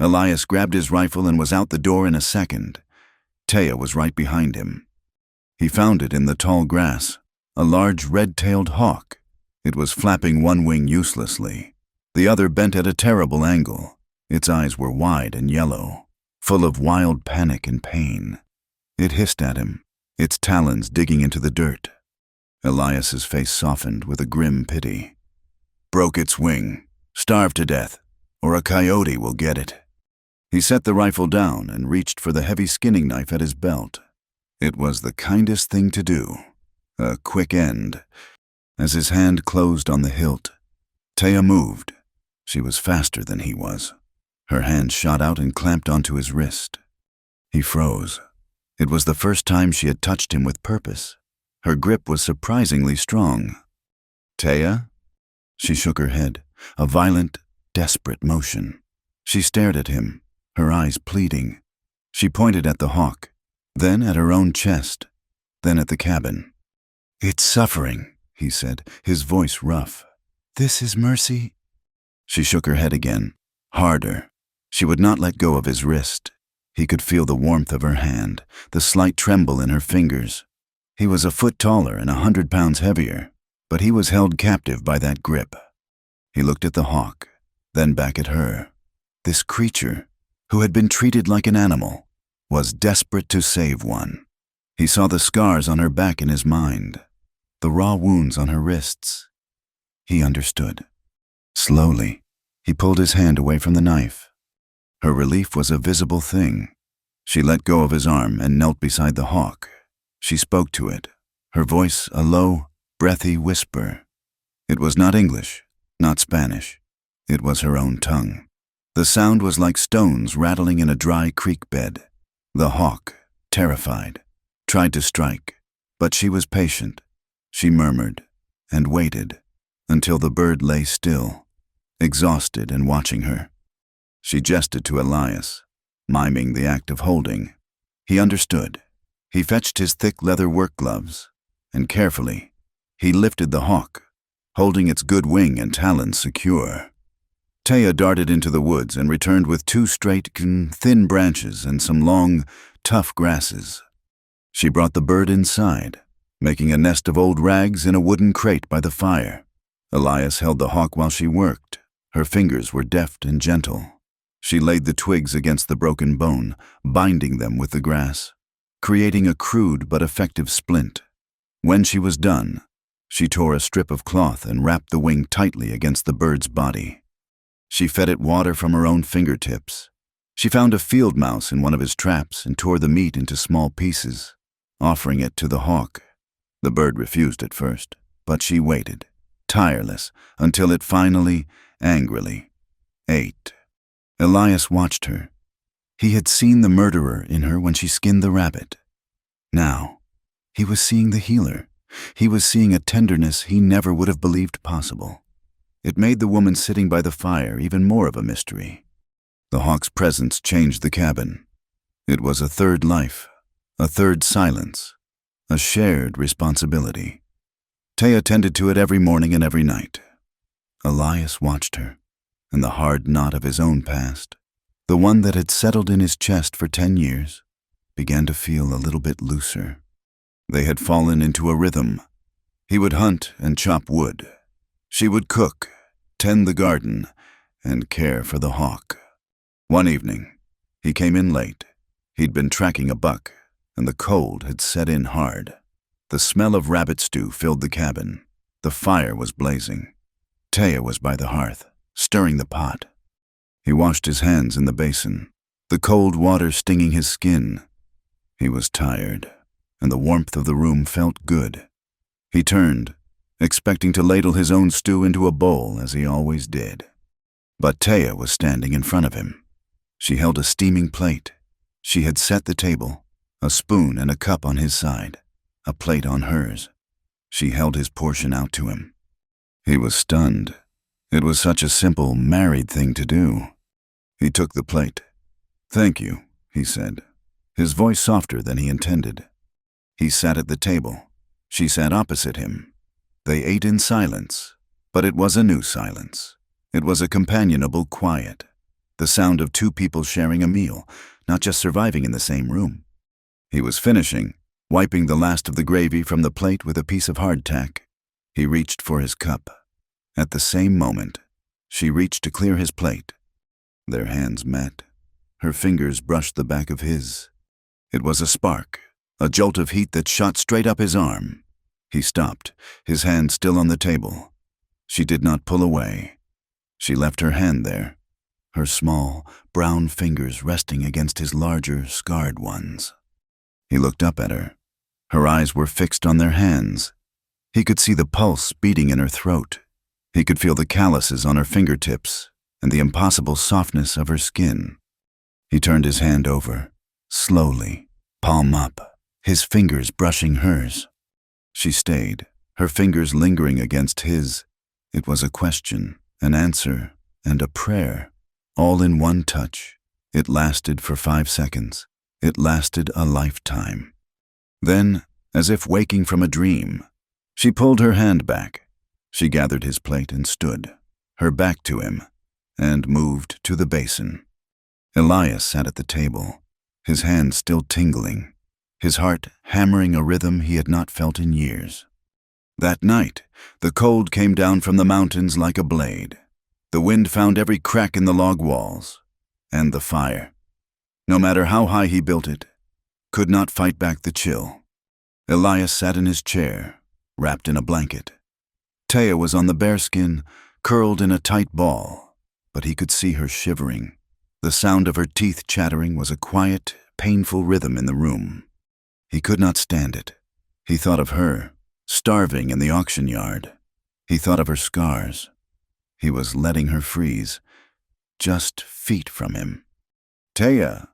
Elias grabbed his rifle and was out the door in a second. Taya was right behind him. He found it in the tall grass, a large red-tailed hawk. It was flapping one wing uselessly, the other bent at a terrible angle. Its eyes were wide and yellow, full of wild panic and pain. It hissed at him, its talons digging into the dirt. Elias's face softened with a grim pity. Broke its wing, starved to death, or a coyote will get it. He set the rifle down and reached for the heavy skinning knife at his belt. It was the kindest thing to do. A quick end. As his hand closed on the hilt, Taya moved. She was faster than he was. Her hand shot out and clamped onto his wrist. He froze. It was the first time she had touched him with purpose. Her grip was surprisingly strong. Taya? She shook her head, a violent, desperate motion. She stared at him, her eyes pleading. She pointed at the hawk, then at her own chest, then at the cabin. It's suffering, he said, his voice rough. This is mercy. She shook her head again, harder. She would not let go of his wrist. He could feel the warmth of her hand, the slight tremble in her fingers. He was a foot taller and 100 pounds heavier, but he was held captive by that grip. He looked at the hawk, then back at her. This creature, who had been treated like an animal, was desperate to save one. He saw the scars on her back in his mind, the raw wounds on her wrists. He understood. Slowly, he pulled his hand away from the knife. Her relief was a visible thing. She let go of his arm and knelt beside the hawk. She spoke to it, her voice a low, breathy whisper. It was not English, not Spanish. It was her own tongue. The sound was like stones rattling in a dry creek bed. The hawk, terrified, tried to strike, but she was patient. She murmured and waited until the bird lay still, exhausted and watching her. She gestured to Elias, miming the act of holding. He understood. He fetched his thick leather work gloves, and carefully, he lifted the hawk, holding its good wing and talons secure. Taya darted into the woods and returned with 2 straight, thin branches and some long, tough grasses. She brought the bird inside, making a nest of old rags in a wooden crate by the fire. Elias held the hawk while she worked. Her fingers were deft and gentle. She laid the twigs against the broken bone, binding them with the grass, creating a crude but effective splint. When she was done, she tore a strip of cloth and wrapped the wing tightly against the bird's body. She fed it water from her own fingertips. She found a field mouse in one of his traps and tore the meat into small pieces, offering it to the hawk. The bird refused at first, but she waited, tireless, until it finally, angrily, ate. Elias watched her. He had seen the murderer in her when she skinned the rabbit. Now, he was seeing the healer. He was seeing a tenderness he never would have believed possible. It made the woman sitting by the fire even more of a mystery. The hawk's presence changed the cabin. It was a third life, a third silence, a shared responsibility. Taya tended to it every morning and every night. Elias watched her, and the hard knot of his own past, the one that had settled in his chest for 10 years, began to feel a little bit looser. They had fallen into a rhythm. He would hunt and chop wood. She would cook, tend the garden, and care for the hawk. One evening, he came in late. He'd been tracking a buck, and the cold had set in hard. The smell of rabbit stew filled the cabin. The fire was blazing. Taya was by the hearth, stirring the pot. He washed his hands in the basin, the cold water stinging his skin. He was tired, and the warmth of the room felt good. He turned, expecting to ladle his own stew into a bowl as he always did. But Taya was standing in front of him. She held a steaming plate. She had set the table, a spoon and a cup on his side, a plate on hers. She held his portion out to him. He was stunned. It was such a simple, married thing to do. He took the plate. "Thank you," he said, his voice softer than he intended. He sat at the table. She sat opposite him. They ate in silence, but it was a new silence. It was a companionable quiet, the sound of two people sharing a meal, not just surviving in the same room. He was finishing, wiping the last of the gravy from the plate with a piece of hardtack. He reached for his cup. At the same moment, she reached to clear his plate. Their hands met. Her fingers brushed the back of his. It was a spark, a jolt of heat that shot straight up his arm. He stopped, his hand still on the table. She did not pull away. She left her hand there, her small, brown fingers resting against his larger, scarred ones. He looked up at her. Her eyes were fixed on their hands. He could see the pulse beating in her throat. He could feel the calluses on her fingertips and the impossible softness of her skin. He turned his hand over, slowly, palm up, his fingers brushing hers. She stayed, her fingers lingering against his. It was a question, an answer, and a prayer, all in one touch. It lasted for 5 seconds. It lasted a lifetime. Then, as if waking from a dream, she pulled her hand back. She gathered his plate and stood, her back to him, and moved to the basin. Elias sat at the table, his hands still tingling, his heart hammering a rhythm he had not felt in years. That night, the cold came down from the mountains like a blade. The wind found every crack in the log walls, and the fire, no matter how high he built it, could not fight back the chill. Elias sat in his chair, wrapped in a blanket. Taya was on the bearskin, curled in a tight ball, but he could see her shivering. The sound of her teeth chattering was a quiet, painful rhythm in the room. He could not stand it. He thought of her, starving in the auction yard. He thought of her scars. He was letting her freeze, just feet from him. "Taya!"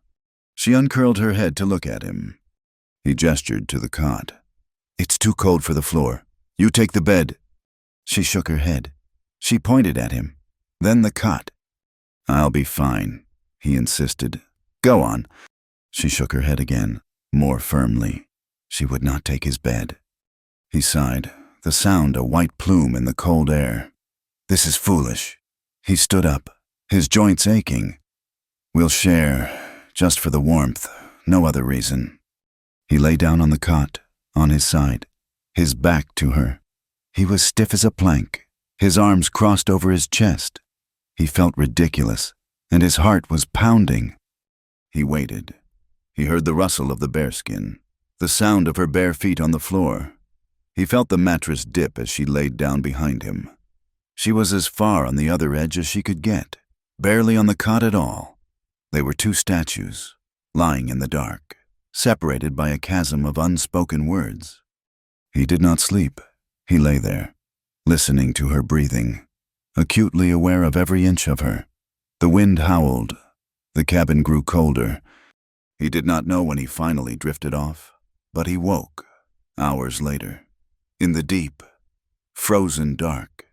She uncurled her head to look at him. He gestured to the cot. "It's too cold for the floor. You take the bed." She shook her head. She pointed at him, then the cot. "I'll be fine," he insisted. "Go on." She shook her head again, more firmly. She would not take his bed. He sighed, the sound a white plume in the cold air. "This is foolish." He stood up, his joints aching. "We'll share, just for the warmth, no other reason." He lay down on the cot, on his side, his back to her. He was stiff as a plank, His arms crossed over his chest. He felt ridiculous, and his heart was pounding. He waited. He heard the rustle of the bearskin, the sound of her bare feet on the floor. He felt the mattress dip as she laid down behind him. She was as far on the other edge as she could get, barely on the cot at all. They were two statues, lying in the dark, separated by a chasm of unspoken words. He did not sleep. He lay there, listening to her breathing, acutely aware of every inch of her. The wind howled. The cabin grew colder. He did not know when he finally drifted off, but he woke, hours later, in the deep, frozen dark.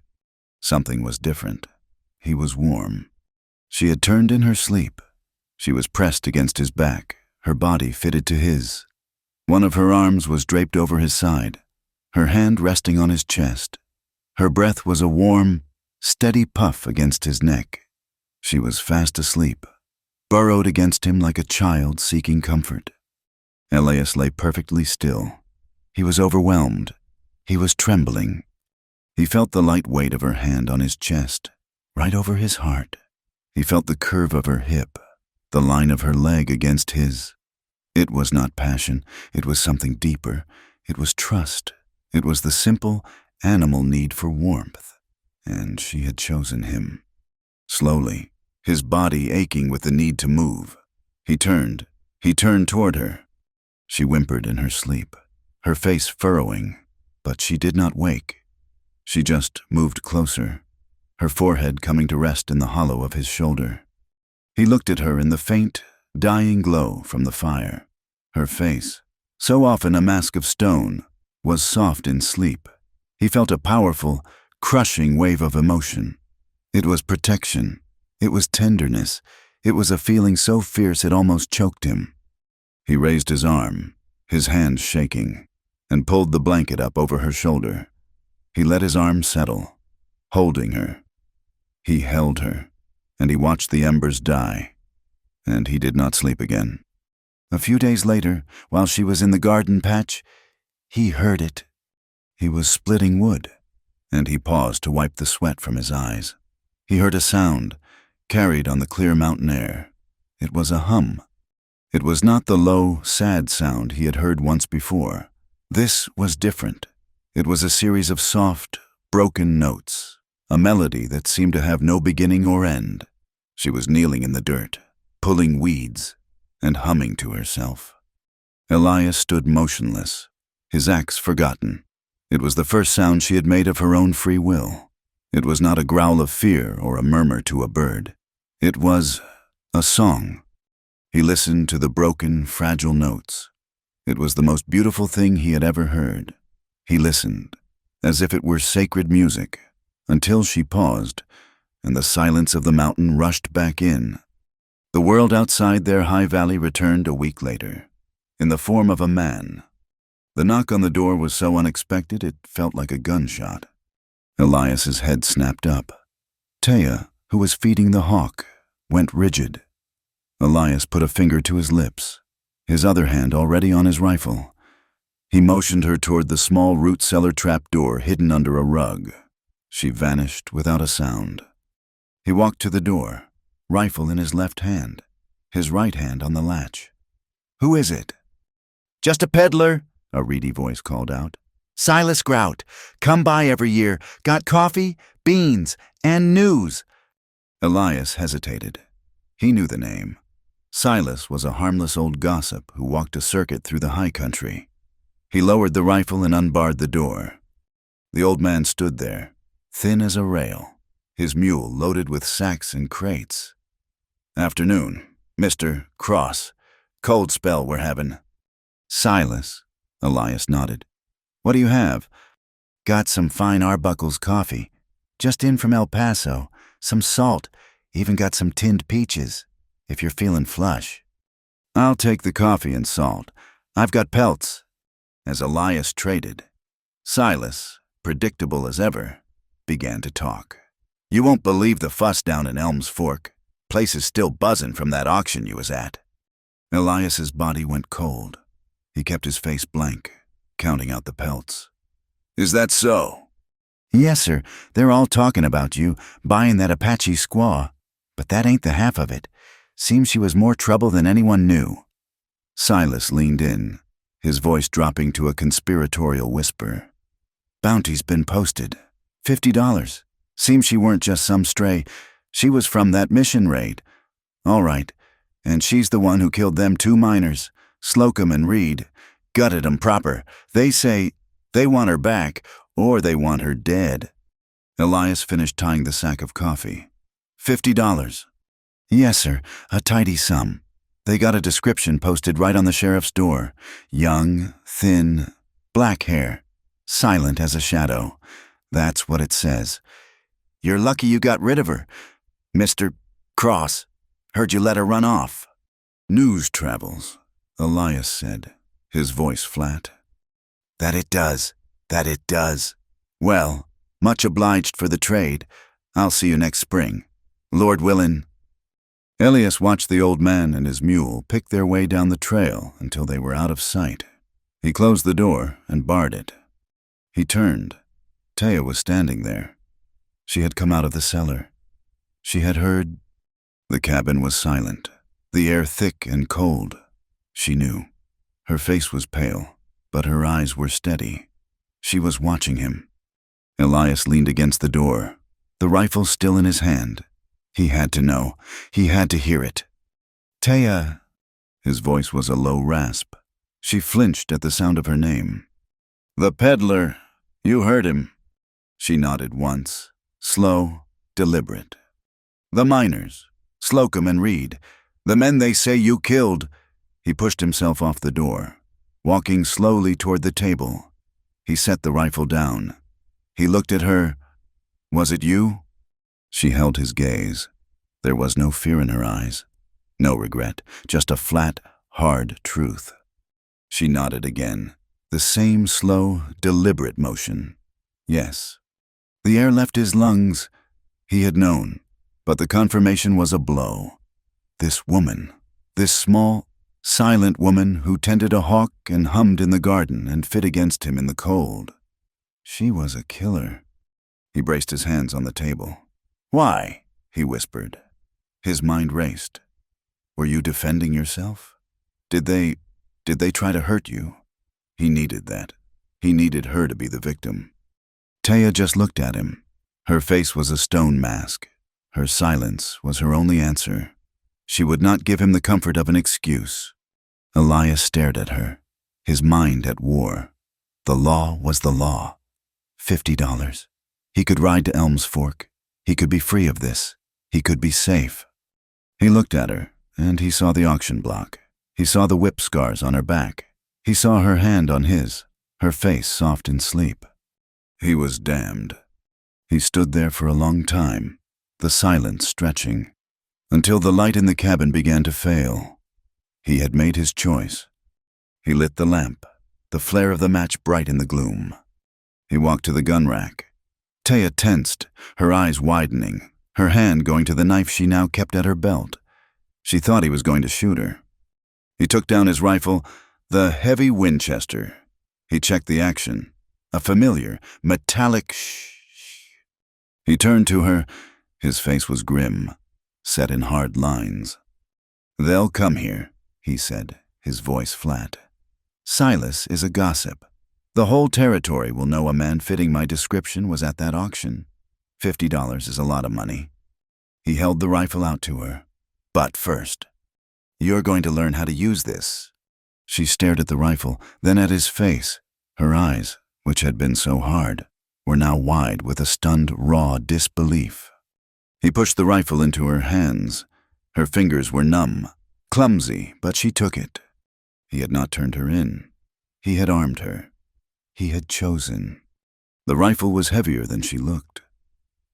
Something was different. He was warm. She had turned in her sleep. She was pressed against his back, her body fitted to his. One of her arms was draped over his side, her hand resting on his chest. Her breath was a warm, steady puff against his neck. She was fast asleep, burrowed against him like a child seeking comfort. Elias lay perfectly still. He was overwhelmed. He was trembling. He felt the light weight of her hand on his chest, right over his heart. He felt the curve of her hip, the line of her leg against his. It was not passion. It was something deeper. It was trust. It was the simple, animal need for warmth. And she had chosen him. Slowly, his body aching with the need to move, he turned toward her. She whimpered in her sleep, her face furrowing, but she did not wake. She just moved closer, her forehead coming to rest in the hollow of his shoulder. He looked at her in the faint, dying glow from the fire. Her face, so often a mask of stone, was soft in sleep. He felt a powerful, crushing wave of emotion. It was protection. It was tenderness. It was a feeling so fierce it almost choked him. He raised his arm, his hands shaking, and pulled the blanket up over her shoulder. He let his arm settle, holding her. He held her, and he watched the embers die, and he did not sleep again. A few days later, while she was in the garden patch, he heard it. He was splitting wood, and he paused to wipe the sweat from his eyes. He heard a sound, carried on the clear mountain air. It was a hum. It was not the low, sad sound he had heard once before. This was different. It was a series of soft, broken notes, a melody that seemed to have no beginning or end. She was kneeling in the dirt, pulling weeds, and humming to herself. Elias stood motionless, his axe forgotten. It was the first sound she had made of her own free will. It was not a growl of fear or a murmur to a bird. It was a song. He listened to the broken, fragile notes. It was the most beautiful thing he had ever heard. He listened, as if it were sacred music, until she paused, and the silence of the mountain rushed back in. The world outside their high valley returned a week later, in the form of a man. The knock on the door was so unexpected it felt like a gunshot. Elias's head snapped up. Taya, who was feeding the hawk, went rigid. Elias put a finger to his lips, his other hand already on his rifle. He motioned her toward the small root cellar trap door hidden under a rug. She vanished without a sound. He walked to the door, rifle in his left hand, his right hand on the latch. "Who is it?" "Just a peddler," a reedy voice called out. "Silas Grout. Come by every year. Got coffee, beans, and news." Elias hesitated. He knew the name. Silas was a harmless old gossip who walked a circuit through the high country. He lowered the rifle and unbarred the door. The old man stood there, thin as a rail, his mule loaded with sacks and crates. "Afternoon, Mr. Cross. Cold spell we're having." "Silas," Elias nodded. "What do you have?" "Got some fine Arbuckle's coffee. Just in from El Paso. Some salt. Even got some tinned peaches, if you're feeling flush." "I'll take the coffee and salt. I've got pelts." As Elias traded, Silas, predictable as ever, began to talk. "You won't believe the fuss down in Elms Fork. Place is still buzzing from that auction you was at." Elias's body went cold. He kept his face blank, counting out the pelts. "Is that so?" Yes, sir. They're all talking about you, buying that Apache squaw. But that ain't the half of it. Seems she was more trouble than anyone knew. Silas leaned in, his voice dropping to a conspiratorial whisper. Bounty's been posted. $50. Seems she weren't just some stray. She was from that mission raid. All right. And she's the one who killed them 2 miners, Slocum and Reed. Gutted 'em proper. They say they want her back, or they want her dead. Elias finished tying the sack of coffee. $50. Yes, sir. A tidy sum. They got a description posted right on the sheriff's door. Young, thin, black hair, silent as a shadow. That's what it says. You're lucky you got rid of her. Mr. Cross, heard you let her run off. News travels, Elias said, his voice flat. That it does. Well, much obliged for the trade. I'll see you next spring. Lord willin'. Elias watched the old man and his mule pick their way down the trail until they were out of sight. He closed the door and barred it. He turned. Taya was standing there. She had come out of the cellar. She had heard. The cabin was silent, the air thick and cold. She knew. Her face was pale, but her eyes were steady. She was watching him. Elias leaned against the door, the rifle still in his hand. He had to know. He had to hear it. Taya. His voice was a low rasp. She flinched at the sound of her name. The peddler. You heard him. She nodded once, slow, deliberate. The miners, Slocum and Reed, the men they say you killed. He pushed himself off the door, walking slowly toward the table. He set the rifle down. He looked at her. Was it you? She held his gaze. There was no fear in her eyes, no regret, just a flat, hard truth. She nodded again, the same slow, deliberate motion. Yes. The air left his lungs. He had known, but the confirmation was a blow. This woman, this small, silent woman who tended a hawk and hummed in the garden and fit against him in the cold. She was a killer. He braced his hands on the table. Why? He whispered. His mind raced. Were you defending yourself? Did they try to hurt you? He needed that. He needed her to be the victim. Taya just looked at him. Her face was a stone mask. Her silence was her only answer. She would not give him the comfort of an excuse. Elias stared at her, his mind at war. The law was the law. $50. He could ride to Elm's Fork. He could be free of this. He could be safe. He looked at her, and he saw the auction block. He saw the whip scars on her back. He saw her hand on his, her face soft in sleep. He was damned. He stood there for a long time, the silence stretching, until the light in the cabin began to fail. He had made his choice. He lit the lamp, the flare of the match bright in the gloom. He walked to the gun rack. Taya tensed, her eyes widening, her hand going to the knife she now kept at her belt. She thought he was going to shoot her. He took down his rifle, the heavy Winchester. He checked the action, a familiar, metallic shh. He turned to her. His face was grim, set in hard lines. They'll come here, he said, his voice flat. Silas is a gossip. The whole territory will know a man fitting my description was at that auction. $50 is a lot of money. He held the rifle out to her. But first, you're going to learn how to use this. She stared at the rifle, then at his face. Her eyes, which had been so hard, were now wide with a stunned, raw disbelief. He pushed the rifle into her hands. Her fingers were numb, clumsy, but she took it. He had not turned her in. He had armed her. He had chosen. The rifle was heavier than she looked.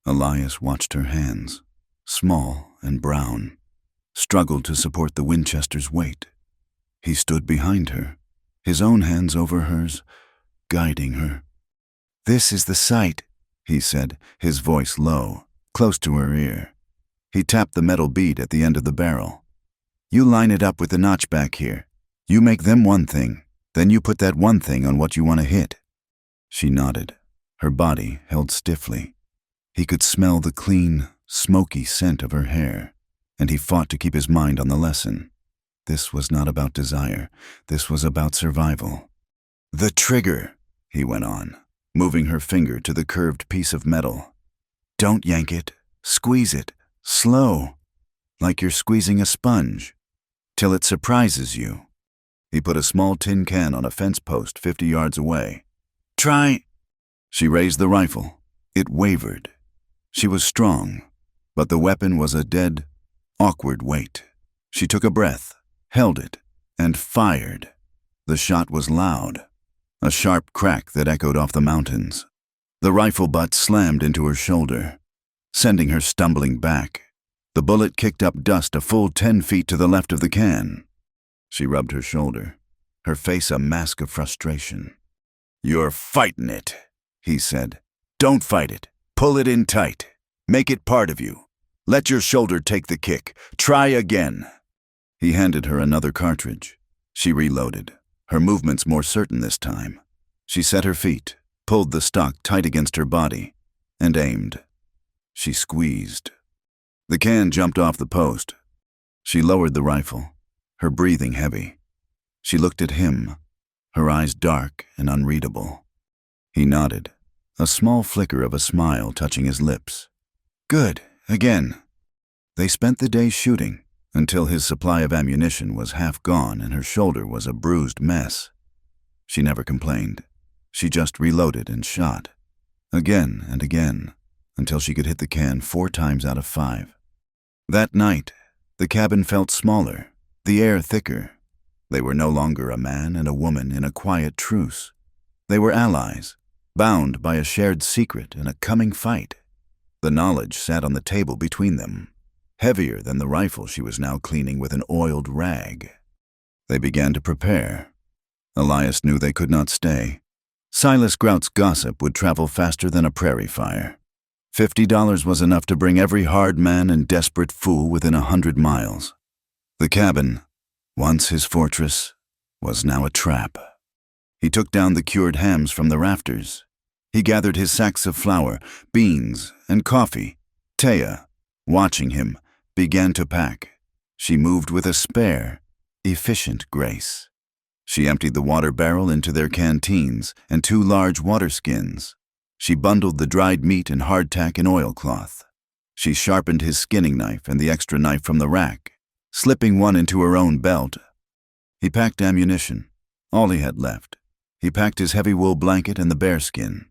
Elias watched her hands, small and brown, struggled to support the Winchester's weight. He stood behind her, his own hands over hers, guiding her. This is the sight, he said, his voice low, close to her ear. He tapped the metal bead at the end of the barrel. You line it up with the notch back here. You make them one thing, then you put that one thing on what you want to hit. She nodded. her body held stiffly. He could smell the clean, smoky scent of her hair, and he fought to keep his mind on the lesson. This was not about desire. This was about survival. "The trigger," he went on, moving her finger to the curved piece of metal. "Don't yank it. Squeeze it. Slow. Like you're squeezing a sponge. Till it surprises you." He put a small tin can on a fence post 50 yards away. "Try." She raised the rifle. It wavered. She was strong, but the weapon was a dead, awkward weight. She took a breath, held it, and fired. The shot was loud, a sharp crack that echoed off the mountains. The rifle butt slammed into her shoulder, sending her stumbling back. The bullet kicked up dust a full 10 feet to the left of the can. She rubbed her shoulder, her face a mask of frustration. "You're fighting it," he said. "Don't fight it. Pull it in tight. Make it part of you. Let your shoulder take the kick. Try again." He handed her another cartridge. She reloaded, her movements more certain this time. She set her feet, pulled the stock tight against her body, and aimed. She squeezed. The can jumped off the post. She lowered the rifle, her breathing heavy. She looked at him, her eyes dark and unreadable. He nodded, a small flicker of a smile touching his lips. "Good, again." They spent the day shooting until his supply of ammunition was half gone and her shoulder was a bruised mess. She never complained. She just reloaded and shot, again and again, until she could hit the can 4 times out of 5. That night, the cabin felt smaller, the air thicker. They were no longer a man and a woman in a quiet truce. They were allies, bound by a shared secret and a coming fight. The knowledge sat on the table between them, heavier than the rifle she was now cleaning with an oiled rag. They began to prepare. Elias knew they could not stay. Silas Grout's gossip would travel faster than a prairie fire. $50 was enough to bring every hard man and desperate fool within 100 miles. The cabin, once his fortress, was now a trap. He took down the cured hams from the rafters. He gathered his sacks of flour, beans, and coffee. Taya, watching him, began to pack. She moved with a spare, efficient grace. She emptied the water barrel into their canteens and 2 large water skins. She bundled the dried meat and hardtack in oilcloth. She sharpened his skinning knife and the extra knife from the rack, slipping one into her own belt. He packed ammunition, all he had left. He packed his heavy wool blanket and the bearskin.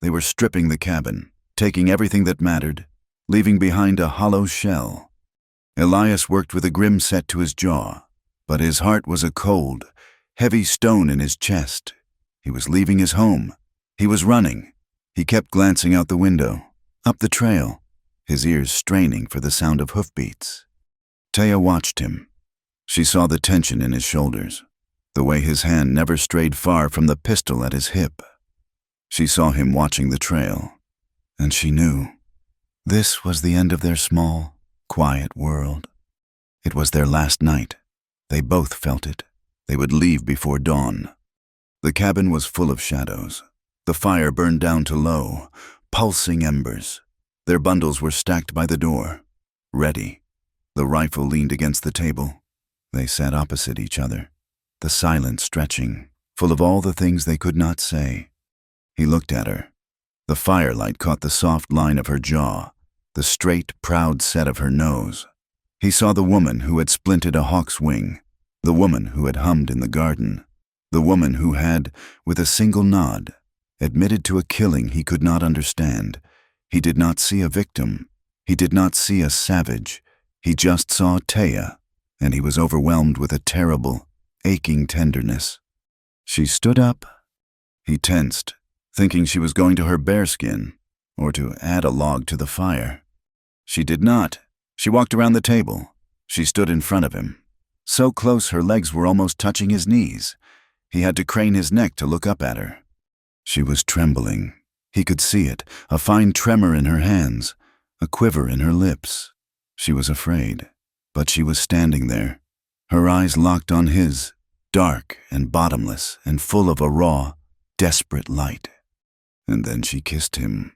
They were stripping the cabin, taking everything that mattered, leaving behind a hollow shell. Elias worked with a grim set to his jaw, but his heart was a cold, heavy stone in his chest. He was leaving his home. He was running. He kept glancing out the window, up the trail, his ears straining for the sound of hoofbeats. Taya watched him. She saw the tension in his shoulders, the way his hand never strayed far from the pistol at his hip. She saw him watching the trail, and she knew this was the end of their small, quiet world. It was their last night. They both felt it. They would leave before dawn. The cabin was full of shadows. The fire burned down to low, pulsing embers. Their bundles were stacked by the door, ready. The rifle leaned against the table. They sat opposite each other, the silence stretching, full of all the things they could not say. He looked at her. The firelight caught the soft line of her jaw, the straight, proud set of her nose. He saw the woman who had splinted a hawk's wing, the woman who had hummed in the garden, the woman who had, with a single nod, admitted to a killing he could not understand. He did not see a victim. He did not see a savage. He just saw Taya, and he was overwhelmed with a terrible, aching tenderness. She stood up. He tensed, thinking she was going to her bearskin, or to add a log to the fire. She did not. She walked around the table. She stood in front of him, so close her legs were almost touching his knees. He had to crane his neck to look up at her. She was trembling. He could see it, a fine tremor in her hands, a quiver in her lips. She was afraid, but she was standing there, her eyes locked on his, dark and bottomless and full of a raw, desperate light. And then she kissed him.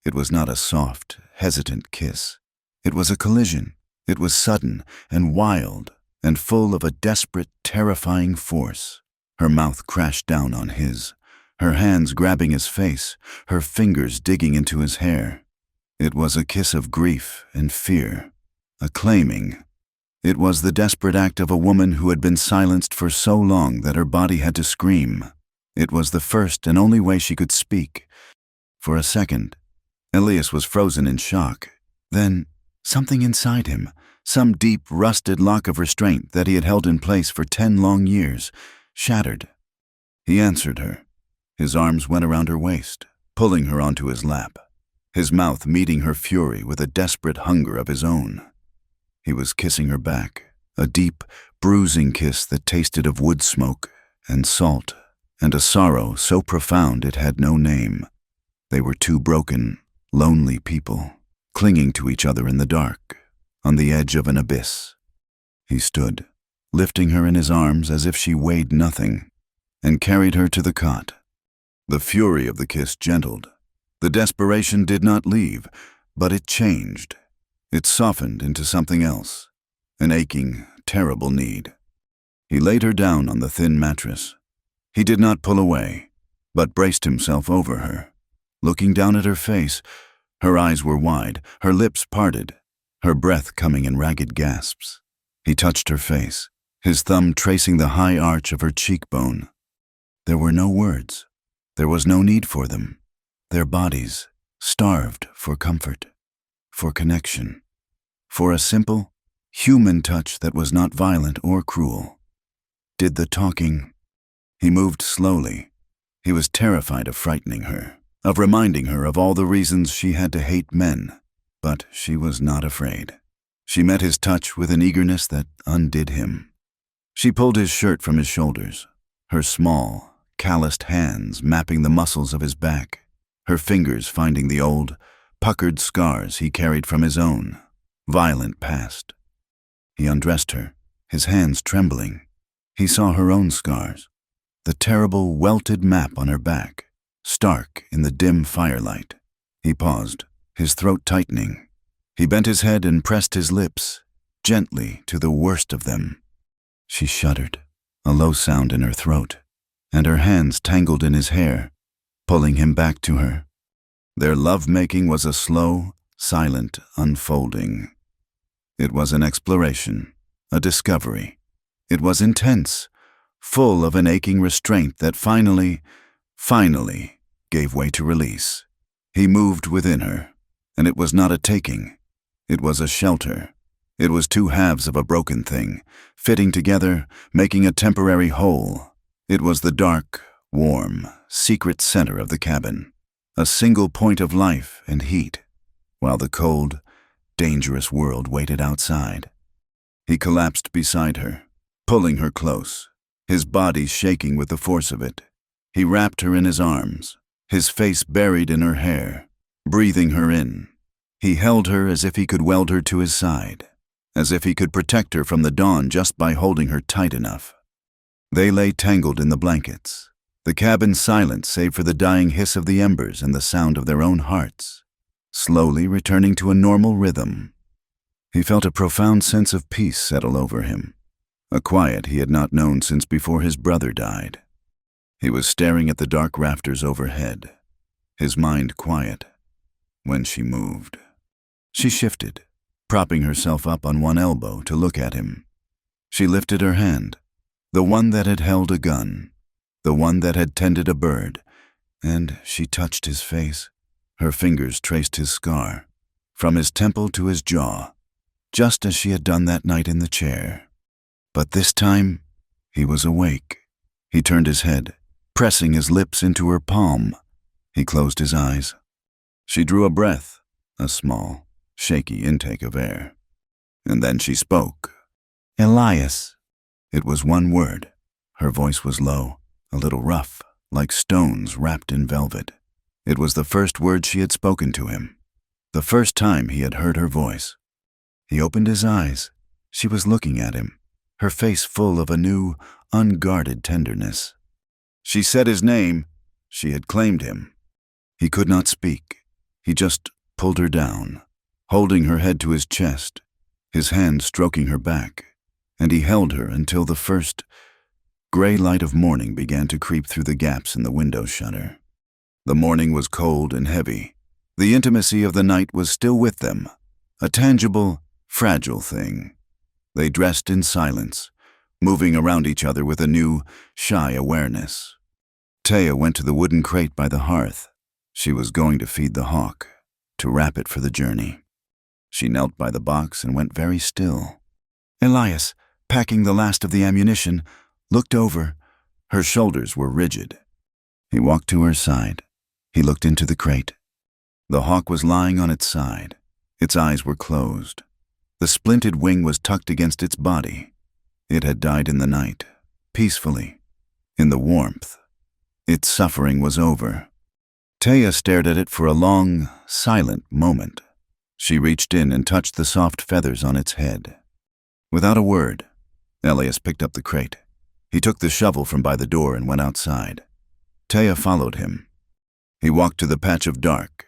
It was not a soft, hesitant kiss. It was a collision. It was sudden and wild and full of a desperate, terrifying force. Her mouth crashed down on his, her hands grabbing his face, her fingers digging into his hair. It was a kiss of grief and fear, a claiming. It was the desperate act of a woman who had been silenced for so long that her body had to scream. It was the first and only way she could speak. For a second, Elias was frozen in shock. Then, something inside him, some deep, rusted lock of restraint that he had held in place for 10 long years, shattered. He answered her. His arms went around her waist, pulling her onto his lap, his mouth meeting her fury with a desperate hunger of his own. He was kissing her back, a deep, bruising kiss that tasted of wood smoke and salt and a sorrow so profound it had no name. They were two broken, lonely people, clinging to each other in the dark, on the edge of an abyss. He stood, lifting her in his arms as if she weighed nothing, and carried her to the cot. The fury of the kiss gentled. The desperation did not leave, but it changed. It softened into something else, an aching, terrible need. He laid her down on the thin mattress. He did not pull away, but braced himself over her. Looking down at her face, her eyes were wide, her lips parted, her breath coming in ragged gasps. He touched her face, his thumb tracing the high arch of her cheekbone. There were no words. There was no need for them. Their bodies, starved for comfort, for connection, for a simple, human touch that was not violent or cruel. Did the talking. He moved slowly. He was terrified of frightening her, of reminding her of all the reasons she had to hate men, but she was not afraid. She met his touch with an eagerness that undid him. She pulled his shirt from his shoulders, her small, calloused hands mapping the muscles of his back, her fingers finding the old, puckered scars he carried from his own, violent past. He undressed her, his hands trembling. He saw her own scars, the terrible welted map on her back, stark in the dim firelight. He paused, his throat tightening. He bent his head and pressed his lips, gently to the worst of them. She shuddered, a low sound in her throat, and her hands tangled in his hair, pulling him back to her. Their love-making was a slow, silent unfolding. It was an exploration, a discovery. It was intense, full of an aching restraint that finally gave way to release. He moved within her, and it was not a taking. It was a shelter. It was two halves of a broken thing, fitting together, making a temporary whole. It was the dark, warm, secret center of the cabin, a single point of life and heat, while the cold, dangerous world waited outside. He collapsed beside her, pulling her close, his body shaking with the force of it. He wrapped her in his arms, his face buried in her hair, breathing her in. He held her as if he could weld her to his side, as if he could protect her from the dawn just by holding her tight enough. They lay tangled in the blankets, the cabin silent save for the dying hiss of the embers and the sound of their own hearts, slowly returning to a normal rhythm. He felt a profound sense of peace settle over him, a quiet he had not known since before his brother died. He was staring at the dark rafters overhead, his mind quiet, when she moved. She shifted, propping herself up on one elbow to look at him. She lifted her hand, the one that had held a gun, the one that had tended a bird, and she touched his face. Her fingers traced his scar, from his temple to his jaw, just as she had done that night in the chair. But this time, he was awake. He turned his head, pressing his lips into her palm. He closed his eyes. She drew a breath, a small, shaky intake of air. And then she spoke. "Elias." It was one word. Her voice was low, a little rough, like stones wrapped in velvet. It was the first word she had spoken to him, the first time he had heard her voice. He opened his eyes. She was looking at him, her face full of a new, unguarded tenderness. She said his name. She had claimed him. He could not speak. He just pulled her down, holding her head to his chest, his hand stroking her back, and he held her until the first gray light of morning began to creep through the gaps in the window shutter. The morning was cold and heavy. The intimacy of the night was still with them, a tangible, fragile thing. They dressed in silence, moving around each other with a new, shy awareness. Taya went to the wooden crate by the hearth. She was going to feed the hawk, to wrap it for the journey. She knelt by the box and went very still. Elias, packing the last of the ammunition, looked over. Her shoulders were rigid. He walked to her side. He looked into the crate. The hawk was lying on its side. Its eyes were closed. The splinted wing was tucked against its body. It had died in the night, peacefully, in the warmth. Its suffering was over. Taya stared at it for a long, silent moment. She reached in and touched the soft feathers on its head. Without a word, Elias picked up the crate. He took the shovel from by the door and went outside. Taya followed him. He walked to the patch of dark,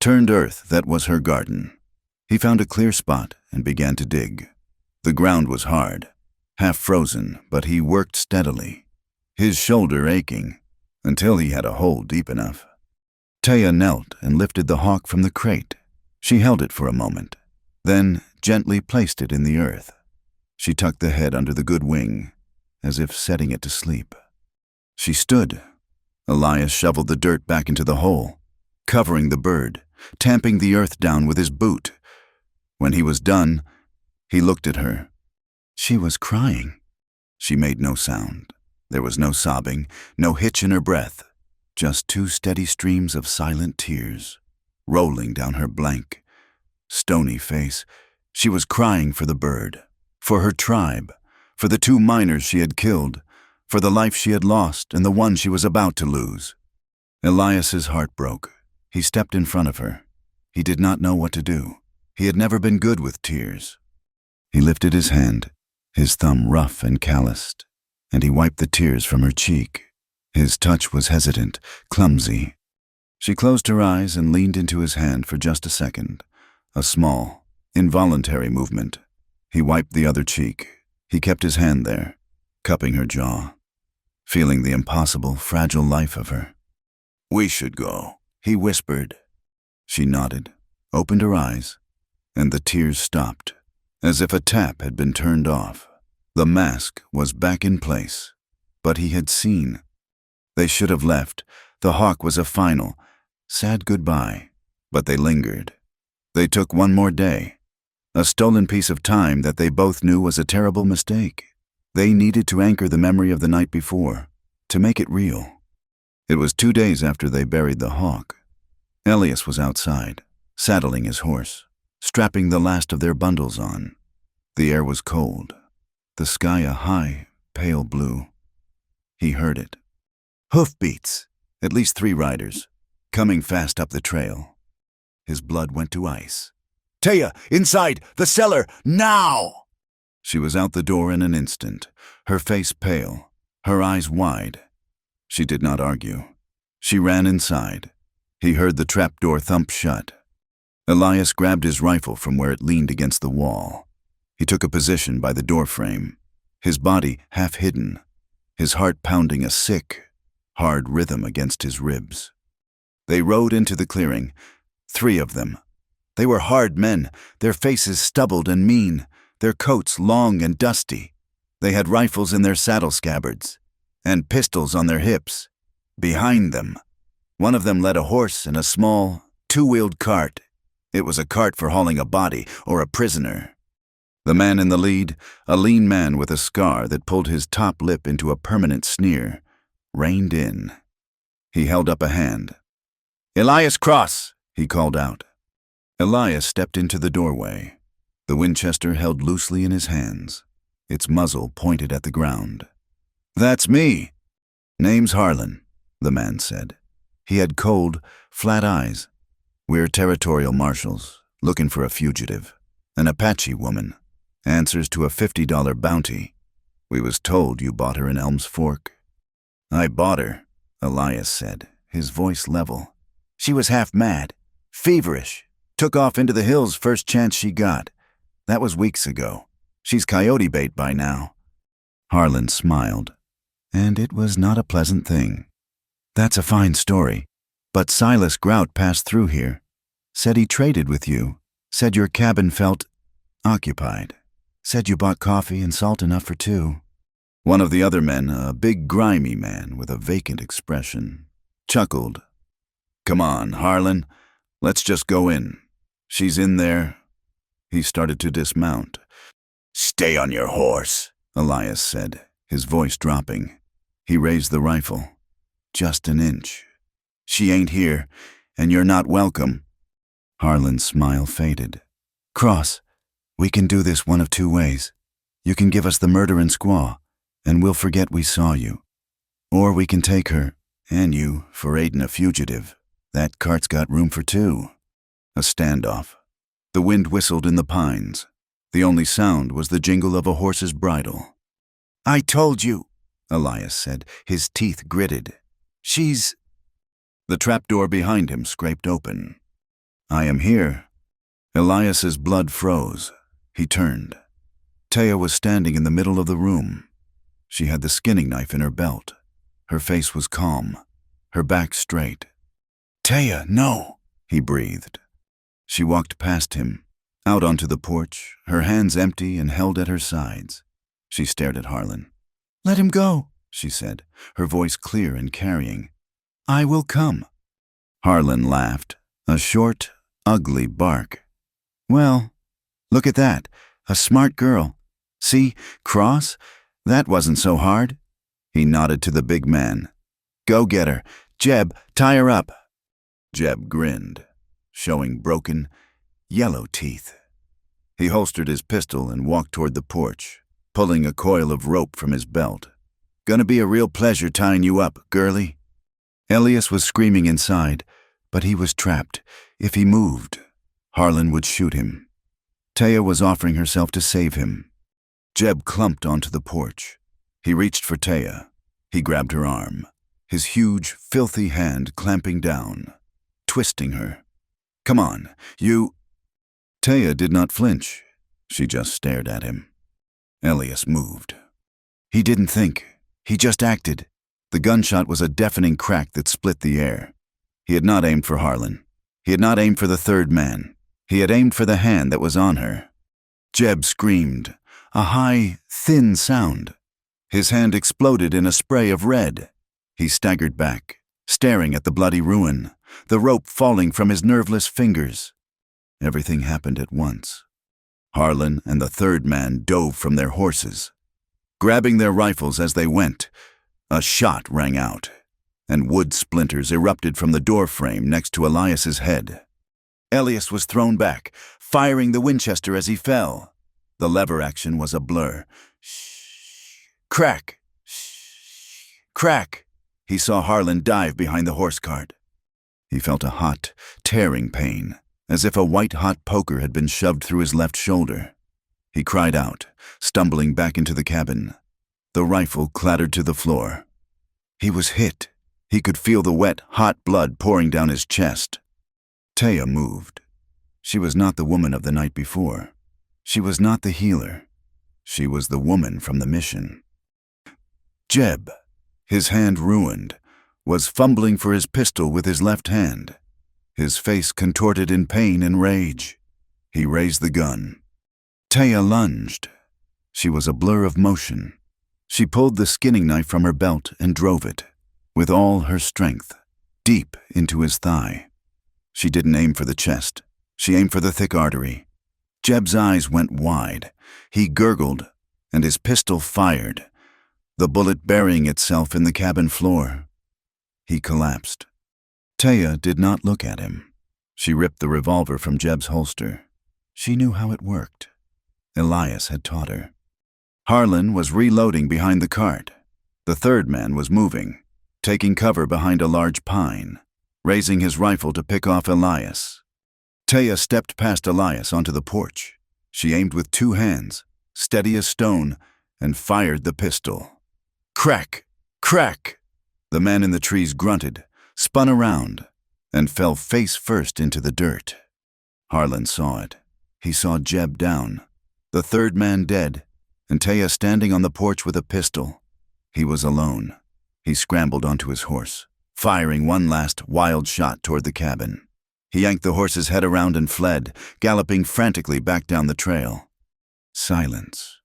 turned earth that was her garden. He found a clear spot and began to dig. The ground was hard, half frozen, but he worked steadily, his shoulder aching, until he had a hole deep enough. Taya knelt and lifted the hawk from the crate. She held it for a moment, then gently placed it in the earth. She tucked the head under the good wing, as if setting it to sleep. She stood. Elias shoveled the dirt back into the hole, covering the bird, tamping the earth down with his boot. When he was done, he looked at her. She was crying. She made no sound. There was no sobbing, no hitch in her breath, just two steady streams of silent tears rolling down her blank, stony face. She was crying for the bird, for her tribe, for the 2 miners she had killed, for the life she had lost and the one she was about to lose. Elias's heart broke. He stepped in front of her. He did not know what to do. He had never been good with tears. He lifted his hand, his thumb rough and calloused, and he wiped the tears from her cheek. His touch was hesitant, clumsy. She closed her eyes and leaned into his hand for just a second, a small, involuntary movement. He wiped the other cheek. He kept his hand there, cupping her jaw, feeling the impossible, fragile life of her. "We should go," he whispered. She nodded, opened her eyes, and the tears stopped, as if a tap had been turned off. The mask was back in place, but he had seen. They should have left. The hawk was a final, sad goodbye, but they lingered. They took one more day, a stolen piece of time that they both knew was a terrible mistake. They needed to anchor the memory of the night before, to make it real. It was 2 days after they buried the hawk. Elias was outside, saddling his horse, strapping the last of their bundles on. The air was cold, the sky a high, pale blue. He heard it. Hoofbeats, at least 3 riders, coming fast up the trail. His blood went to ice. "Taya, inside, the cellar, now!" She was out the door in an instant, her face pale, her eyes wide. She did not argue. She ran inside. He heard the trapdoor thump shut. Elias grabbed his rifle from where it leaned against the wall. He took a position by the doorframe, his body half hidden, his heart pounding a sick, hard rhythm against his ribs. They rode into the clearing, 3 of them. They were hard men, their faces stubbled and mean, their coats long and dusty. They had rifles in their saddle scabbards, and pistols on their hips. Behind them, one of them led a horse and a small, 2-wheeled cart. It was a cart for hauling a body or a prisoner. The man in the lead, a lean man with a scar that pulled his top lip into a permanent sneer, reined in. He held up a hand. "Elias, cross!" he called out. Elias stepped into the doorway, the Winchester held loosely in his hands, its muzzle pointed at the ground. "That's me." "Name's Harlan," the man said. He had cold, flat eyes. "We're territorial marshals, looking for a fugitive, an Apache woman. Answers to a $50 bounty. We was told you bought her in Elms Fork." "I bought her," Elias said, his voice level. She was half mad, feverish, took off into the hills first chance she got. That was weeks ago. She's coyote bait by now." Harlan smiled, and it was not a pleasant thing. "That's a fine story, but Silas Grout passed through here. Said he traded with you, said your cabin felt occupied, said you bought coffee and salt enough for two." One of the other men, a big grimy man with a vacant expression, chuckled. "Come on, Harlan, let's just go in. She's in there." He started to dismount. "Stay on your horse," Elias said, his voice dropping. He raised the rifle. "Just an inch. She ain't here, and you're not welcome." Harlan's smile faded. "Cross, we can do this one of two ways. You can give us the murderin' squaw, and we'll forget we saw you. Or we can take her, and you, for aiding a fugitive. That cart's got room for two." A standoff. The wind whistled in the pines. The only sound was the jingle of a horse's bridle. "I told you," Elias said, his teeth gritted. "She's—" The trapdoor behind him scraped open. "I am here." Elias's blood froze. He turned. Taya was standing in the middle of the room. She had the skinning knife in her belt. Her face was calm, her back straight. "Taya, no," he breathed. She walked past him, out onto the porch, her hands empty and held at her sides. She stared at Harlan. "Let him go," she said, her voice clear and carrying. "I will come." Harlan laughed, a short, ugly bark. "Well, look at that, a smart girl. See, Cross? That wasn't so hard." He nodded to the big man. "Go get her. Jeb, tie her up." Jeb grinned, showing broken, yellow teeth. He holstered his pistol and walked toward the porch, pulling a coil of rope from his belt. "Gonna be a real pleasure tying you up, girlie." Elias was screaming inside, but he was trapped. If he moved, Harlan would shoot him. Taya was offering herself to save him. Jeb clumped onto the porch. He reached for Taya. He grabbed her arm, his huge, filthy hand clamping down, twisting her. "Come on, you—" Taya did not flinch. She just stared at him. Elias moved. He didn't think. He just acted. The gunshot was a deafening crack that split the air. He had not aimed for Harlan. He had not aimed for the third man. He had aimed for the hand that was on her. Jeb screamed, a high, thin sound. His hand exploded in a spray of red. He staggered back, staring at the bloody ruin, the rope falling from his nerveless fingers. Everything happened at once. Harlan and the third man dove from their horses. Grabbing their rifles as they went, a shot rang out, and wood splinters erupted from the door frame next to Elias's head. Elias was thrown back, firing the Winchester as he fell. The lever action was a blur. Crack! Crack! He saw Harlan dive behind the horse cart. He felt a hot, tearing pain, as if a white-hot poker had been shoved through his left shoulder. He cried out, stumbling back into the cabin. The rifle clattered to the floor. He was hit. He could feel the wet, hot blood pouring down his chest. Taya moved. She was not the woman of the night before. She was not the healer. She was the woman from the mission. Jeb, his hand ruined, was fumbling for his pistol with his left hand, his face contorted in pain and rage. He raised the gun. Taya lunged. She was a blur of motion. She pulled the skinning knife from her belt and drove it, with all her strength, deep into his thigh. She didn't aim for the chest. She aimed for the thick artery. Jeb's eyes went wide. He gurgled, and his pistol fired, the bullet burying itself in the cabin floor. He collapsed. Taya did not look at him. She ripped the revolver from Jeb's holster. She knew how it worked. Elias had taught her. Harlan was reloading behind the cart. The third man was moving, taking cover behind a large pine, raising his rifle to pick off Elias. Taya stepped past Elias onto the porch. She aimed with two hands, steady as stone, and fired the pistol. Crack! Crack! The man in the trees grunted, spun around, and fell face first into the dirt. Harlan saw it. He saw Jeb down, the third man dead, and Taya standing on the porch with a pistol. He was alone. He scrambled onto his horse, firing one last wild shot toward the cabin. He yanked the horse's head around and fled, galloping frantically back down the trail. Silence.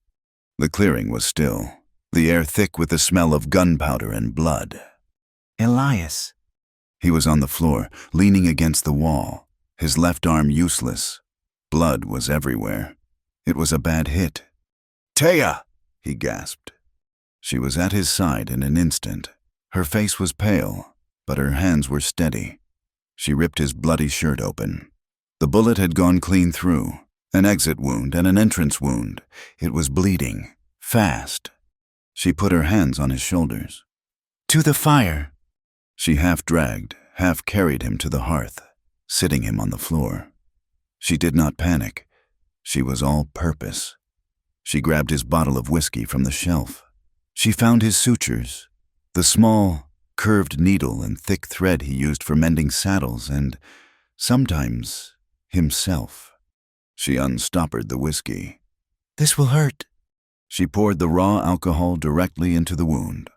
The clearing was still, the air thick with the smell of gunpowder and blood. Elias. He was on the floor, leaning against the wall, his left arm useless. Blood was everywhere. It was a bad hit. "Taya!" he gasped. She was at his side in an instant. Her face was pale, but her hands were steady. She ripped his bloody shirt open. The bullet had gone clean through, an exit wound and an entrance wound. It was bleeding, fast. She put her hands on his shoulders. To the fire. She half dragged, half carried him to the hearth, sitting him on the floor. She did not panic. She was all purpose. She grabbed his bottle of whiskey from the shelf. She found his sutures, the small, curved needle and thick thread he used for mending saddles and, sometimes, himself. She unstoppered the whiskey. This will hurt. She poured the raw alcohol directly into the wound.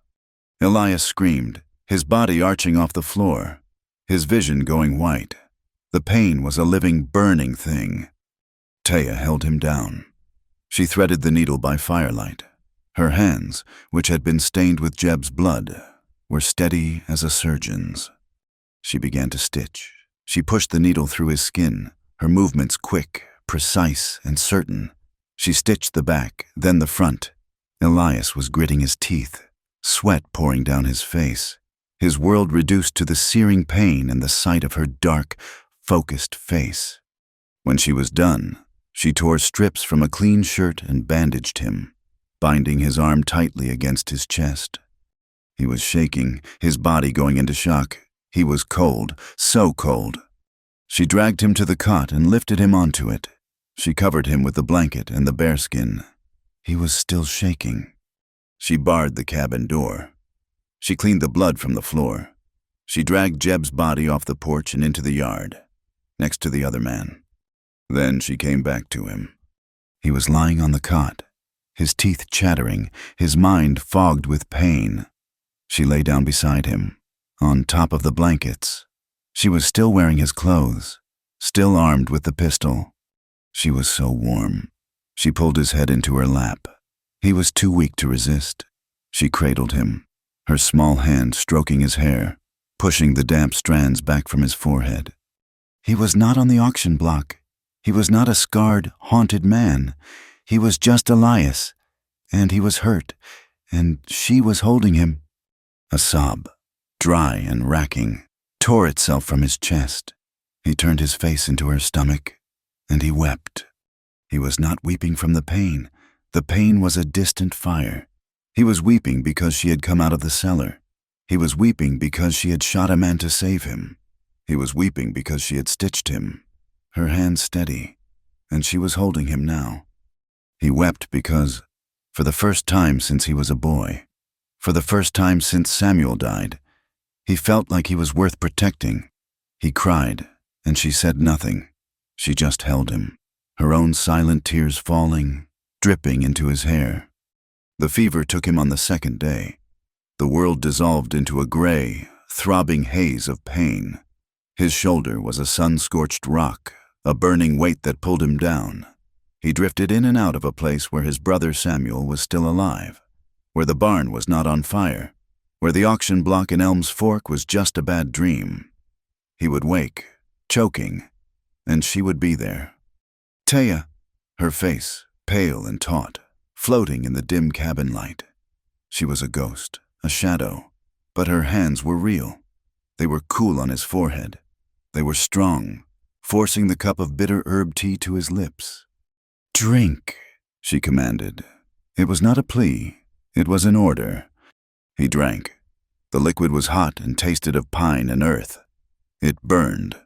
Elias screamed, his body arching off the floor, his vision going white. The pain was a living, burning thing. Taya held him down. She threaded the needle by firelight. Her hands, which had been stained with Jeb's blood, were steady as a surgeon's. She began to stitch. She pushed the needle through his skin, her movements quick, precise, and certain. She stitched the back, then the front. Elias was gritting his teeth, sweat pouring down his face, his world reduced to the searing pain in the sight of her dark, focused face. When she was done, she tore strips from a clean shirt and bandaged him, binding his arm tightly against his chest. He was shaking, his body going into shock. He was cold, so cold. She dragged him to the cot and lifted him onto it. She covered him with the blanket and the bearskin. He was still shaking. She barred the cabin door. She cleaned the blood from the floor. She dragged Jeb's body off the porch and into the yard, next to the other man. Then she came back to him. He was lying on the cot, his teeth chattering, his mind fogged with pain. She lay down beside him, on top of the blankets. She was still wearing his clothes, still armed with the pistol. She was so warm. She pulled his head into her lap. He was too weak to resist. She cradled him, her small hand stroking his hair, pushing the damp strands back from his forehead. He was not on the auction block. He was not a scarred, haunted man. He was just Elias, and he was hurt, and she was holding him. A sob, dry and racking, tore itself from his chest. He turned his face into her stomach, and he wept. He was not weeping from the pain. The pain was a distant fire. He was weeping because she had come out of the cellar. He was weeping because she had shot a man to save him. He was weeping because she had stitched him, her hand steady, and she was holding him now. He wept because, for the first time since he was a boy, for the first time since Samuel died, he felt like he was worth protecting. He cried, and she said nothing. She just held him, her own silent tears falling, dripping into his hair. The fever took him on the second day. The world dissolved into a gray, throbbing haze of pain. His shoulder was a sun-scorched rock, a burning weight that pulled him down. He drifted in and out of a place where his brother Samuel was still alive, where the barn was not on fire, where the auction block in Elm's Fork was just a bad dream. He would wake, choking, and she would be there. Taya, her face, pale and taut, floating in the dim cabin light. She was a ghost, a shadow, but her hands were real. They were cool on his forehead. They were strong, forcing the cup of bitter herb tea to his lips. "Drink," she commanded. It was not a plea. It was an order. He drank. The liquid was hot and tasted of pine and earth. It burned,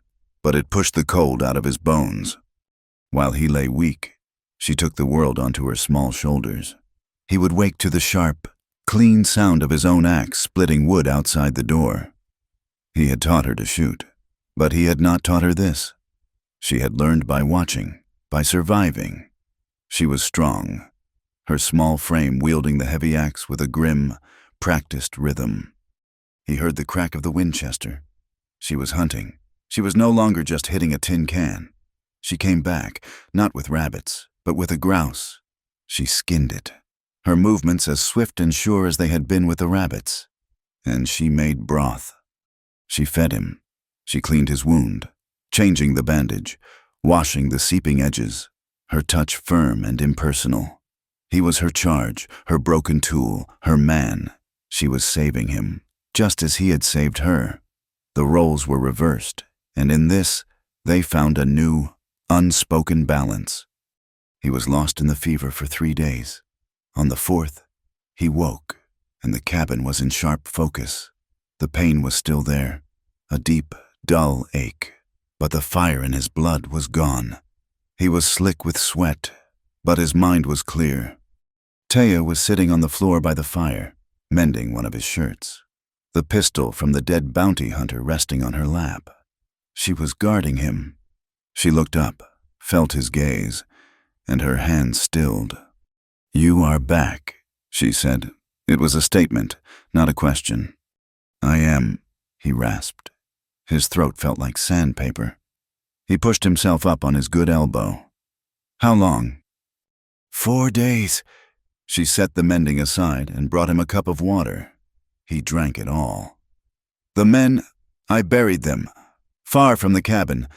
but it pushed the cold out of his bones. While he lay weak, she took the world onto her small shoulders. He would wake to the sharp, clean sound of his own axe splitting wood outside the door. He had taught her to shoot. But he had not taught her this. She had learned by watching, by surviving. She was strong, her small frame wielding the heavy axe with a grim, practiced rhythm. He heard the crack of the Winchester. She was hunting. She was no longer just hitting a tin can. She came back, not with rabbits, but with a grouse. She skinned it, her movements as swift and sure as they had been with the rabbits. And she made broth. She fed him. She cleaned his wound, changing the bandage, washing the seeping edges, her touch firm and impersonal. He was her charge, her broken tool, her man. She was saving him, just as he had saved her. The roles were reversed, and in this, they found a new, unspoken balance. He was lost in the fever for 3 days. On the 4th, he woke, and the cabin was in sharp focus. The pain was still there, a deep, dull ache, but the fire in his blood was gone. He was slick with sweat, but his mind was clear. Taya was sitting on the floor by the fire, mending one of his shirts, the pistol from the dead bounty hunter resting on her lap. She was guarding him. She looked up, felt his gaze, and her hand stilled. "You are back," she said. It was a statement, not a question. "I am," he rasped. His throat felt like sandpaper. He pushed himself up on his good elbow. "How long?" 4 days. She set the mending aside and brought him a cup of water. He drank it all. "The men, I buried them, far from the cabin."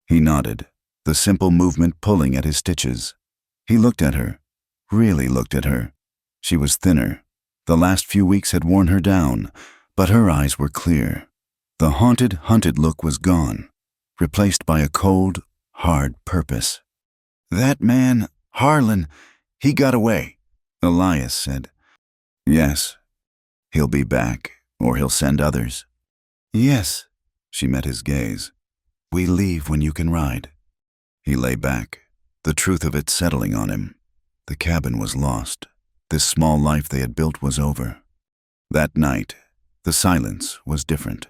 He nodded, the simple movement pulling at his stitches. He looked at her, really looked at her. She was thinner. The last few weeks had worn her down, but her eyes were clear. The haunted, hunted look was gone, replaced by a cold, hard purpose. "That man, Harlan, he got away," Elias said. "Yes. He'll be back, or he'll send others." "Yes," she met his gaze. "We leave when you can ride." He lay back, the truth of it settling on him. The cabin was lost. This small life they had built was over. That night, the silence was different.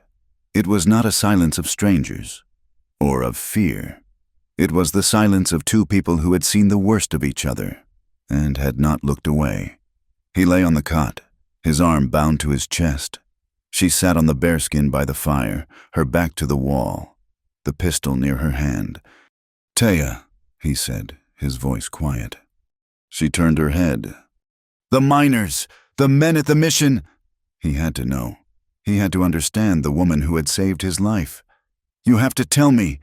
It was not a silence of strangers, or of fear. It was the silence of two people who had seen the worst of each other, and had not looked away. He lay on the cot, his arm bound to his chest. She sat on the bearskin by the fire, her back to the wall, the pistol near her hand. "Taya," he said, his voice quiet. She turned her head. "The miners! The men at the mission!" He had to know. He had to understand the woman who had saved his life. "You have to tell me."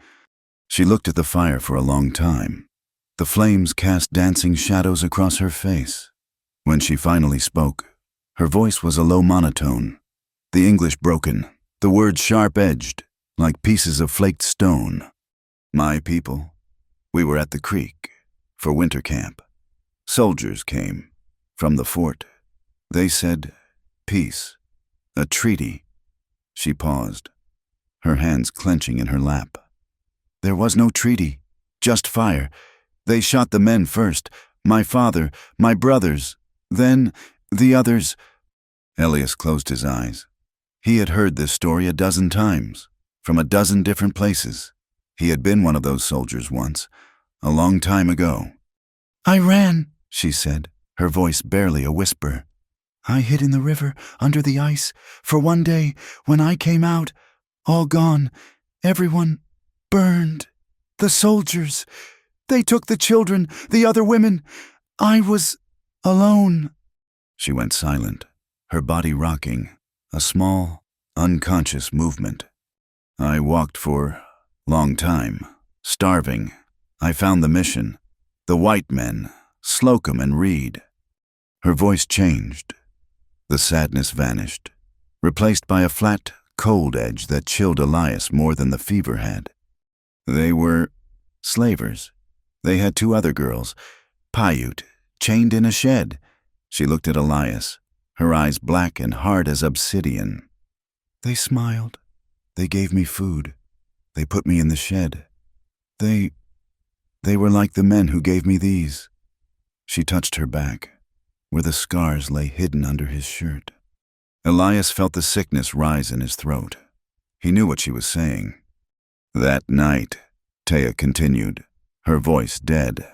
She looked at the fire for a long time. The flames cast dancing shadows across her face. When she finally spoke, her voice was a low monotone, the English broken, the words sharp-edged, like pieces of flaked stone. "My people, we were at the creek, for winter camp. Soldiers came, from the fort. They said, peace, a treaty." She paused, her hands clenching in her lap. "There was no treaty, just fire. They shot the men first, my father, my brothers, then the others." Elias closed his eyes. He had heard this story a dozen times, from a dozen different places. He had been one of those soldiers once, a long time ago. "I ran," she said, her voice barely a whisper. "I hid in the river, under the ice, for one day, when I came out, all gone, everyone burned. The soldiers, they took the children, the other women. I was alone." She went silent, her body rocking, a small, unconscious movement. "I walked for long time, starving. I found the mission, the white men, Slocum and Reed." Her voice changed. The sadness vanished, replaced by a flat, cold edge that chilled Elias more than the fever had. "They were slavers. They had 2 other girls, Paiute, chained in a shed." She looked at Elias, her eyes black and hard as obsidian. "They smiled. They gave me food. They put me in the shed. They were like the men who gave me these." She touched her back, where the scars lay hidden under his shirt. Elias felt the sickness rise in his throat. He knew what she was saying. That night, Taya continued, her voice dead.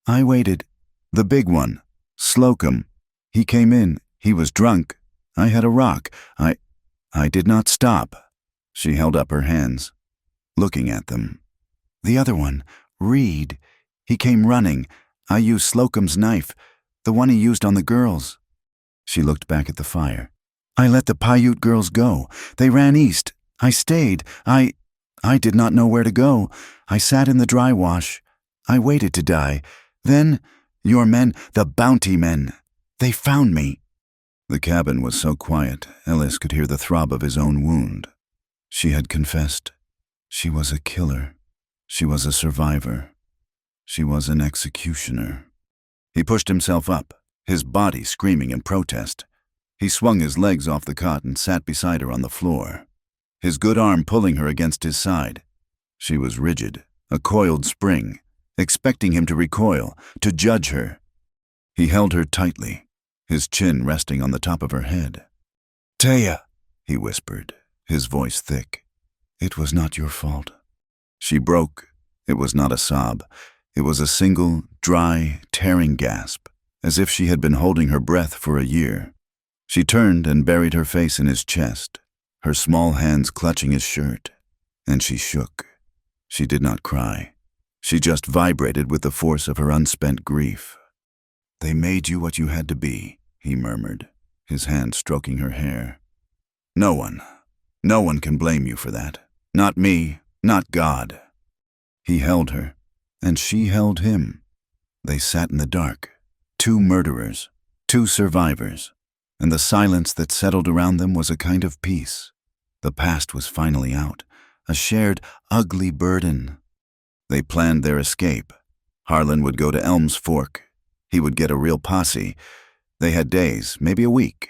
I waited. The big one, Slocum. He came in. He was drunk. I had a rock. I did not stop. She held up her hands, looking at them. The other one, Reed. He came running. I used Slocum's knife, the one he used on the girls. She looked back at the fire. I let the Paiute girls go. They ran east. I stayed. I did not know where to go. I sat in the dry wash. I waited to die. Then, your men, the bounty men, they found me. The cabin was so quiet, Ellis could hear the throb of his own wound. She had confessed. She was a killer. She was a survivor. She was an executioner. He pushed himself up, his body screaming in protest. He swung his legs off the cot and sat beside her on the floor, his good arm pulling her against his side. She was rigid, a coiled spring, expecting him to recoil, to judge her. He held her tightly, his chin resting on the top of her head. Taya, he whispered, his voice thick. It was not your fault. She broke. It was not a sob. It was a single, dry, tearing gasp, as if she had been holding her breath for a year. She turned and buried her face in his chest, her small hands clutching his shirt, and she shook. She did not cry. She just vibrated with the force of her unspent grief. They made you what you had to be, he murmured, his hand stroking her hair. No one can blame you for that. Not me, not God. He held her, and she held him. They sat in the dark, two murderers, two survivors, and the silence that settled around them was a kind of peace. The past was finally out, a shared, ugly burden. They planned their escape. Harlan would go to Elm's Fork. He would get a real posse. They had days, maybe a week.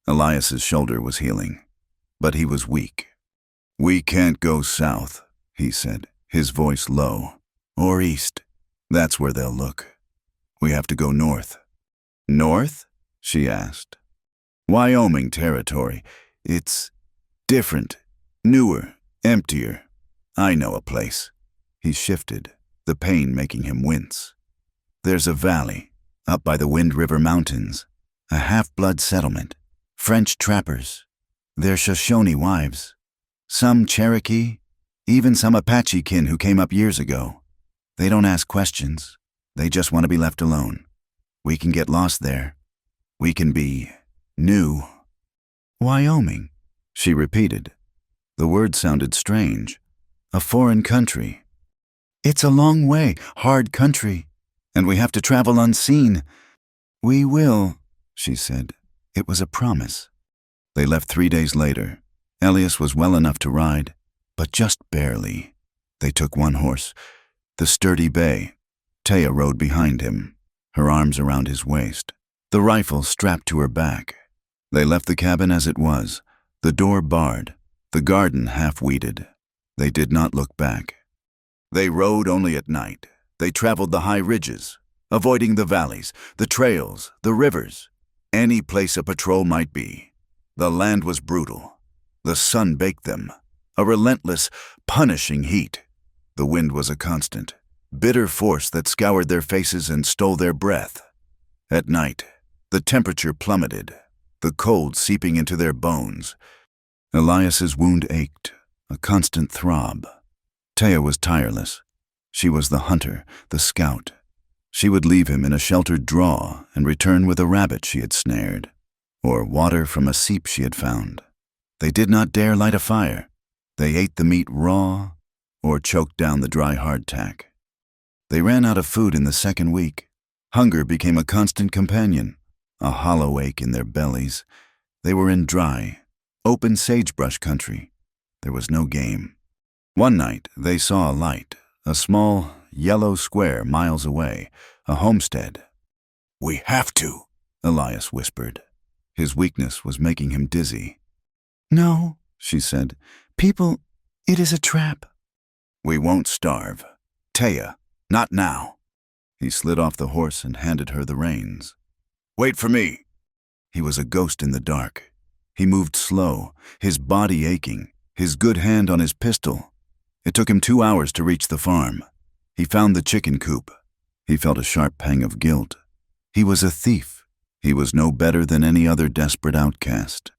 Elias's shoulder was healing, but he was weak. We can't go south, he said, his voice low. Or east. That's where they'll look. We have to go north. North? She asked. Wyoming territory. It's different, newer, emptier. I know a place. He shifted, the pain making him wince. There's a valley, up by the Wind River Mountains, a half-blood settlement, French trappers, their Shoshone wives, some Cherokee, even some Apache kin who came up years ago. They don't ask questions. They just want to be left alone. We can get lost there. We can be new. Wyoming, she repeated. The word sounded strange. A foreign country. It's a long way, hard country. And we have to travel unseen. We will, she said. It was a promise. They left 3 days later. Elias was well enough to ride, but just barely. They took one horse, the sturdy bay. Taya rode behind him, her arms around his waist, the rifle strapped to her back. They left the cabin as it was, the door barred, the garden half-weeded. They did not look back. They rode only at night. They traveled the high ridges, avoiding the valleys, the trails, the rivers, any place a patrol might be. The land was brutal. The sun baked them, a relentless, punishing heat. The wind was a constant, bitter force that scoured their faces and stole their breath. At night, the temperature plummeted, the cold seeping into their bones. Elias's wound ached, a constant throb. Taya was tireless. She was the hunter, the scout. She would leave him in a sheltered draw and return with a rabbit she had snared, or water from a seep she had found. They did not dare light a fire. They ate the meat raw or choked down the dry hardtack. They ran out of food in the second week. Hunger became a constant companion, a hollow ache in their bellies. They were in dry, open sagebrush country. There was no game. One night they saw a light, a small, yellow square miles away, a homestead. "We have to," Elias whispered. His weakness was making him dizzy. "No," she said. "People, it is a trap." "We won't starve. Taya, not now." He slid off the horse and handed her the reins. "Wait for me." He was a ghost in the dark. He moved slow, his body aching, his good hand on his pistol. It took him 2 hours to reach the farm. He found the chicken coop. He felt a sharp pang of guilt. He was a thief. He was no better than any other desperate outcast.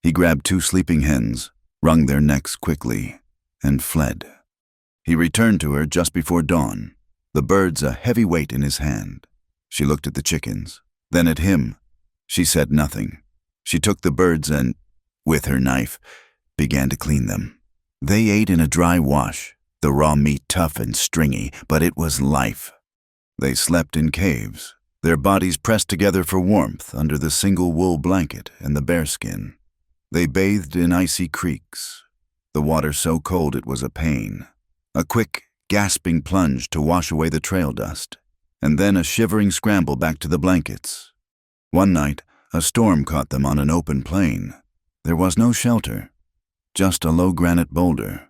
He grabbed 2 sleeping hens, wrung their necks quickly, and fled. He returned to her just before dawn, the birds a heavy weight in his hand. She looked at the chickens, then at him. She said nothing. She took the birds and, with her knife, began to clean them. They ate in a dry wash, the raw meat tough and stringy, but it was life. They slept in caves, their bodies pressed together for warmth under the single wool blanket and the bearskin. They bathed in icy creeks, the water so cold it was a pain. A quick, gasping plunge to wash away the trail dust, and then a shivering scramble back to the blankets. One night, a storm caught them on an open plain. There was no shelter, just a low granite boulder.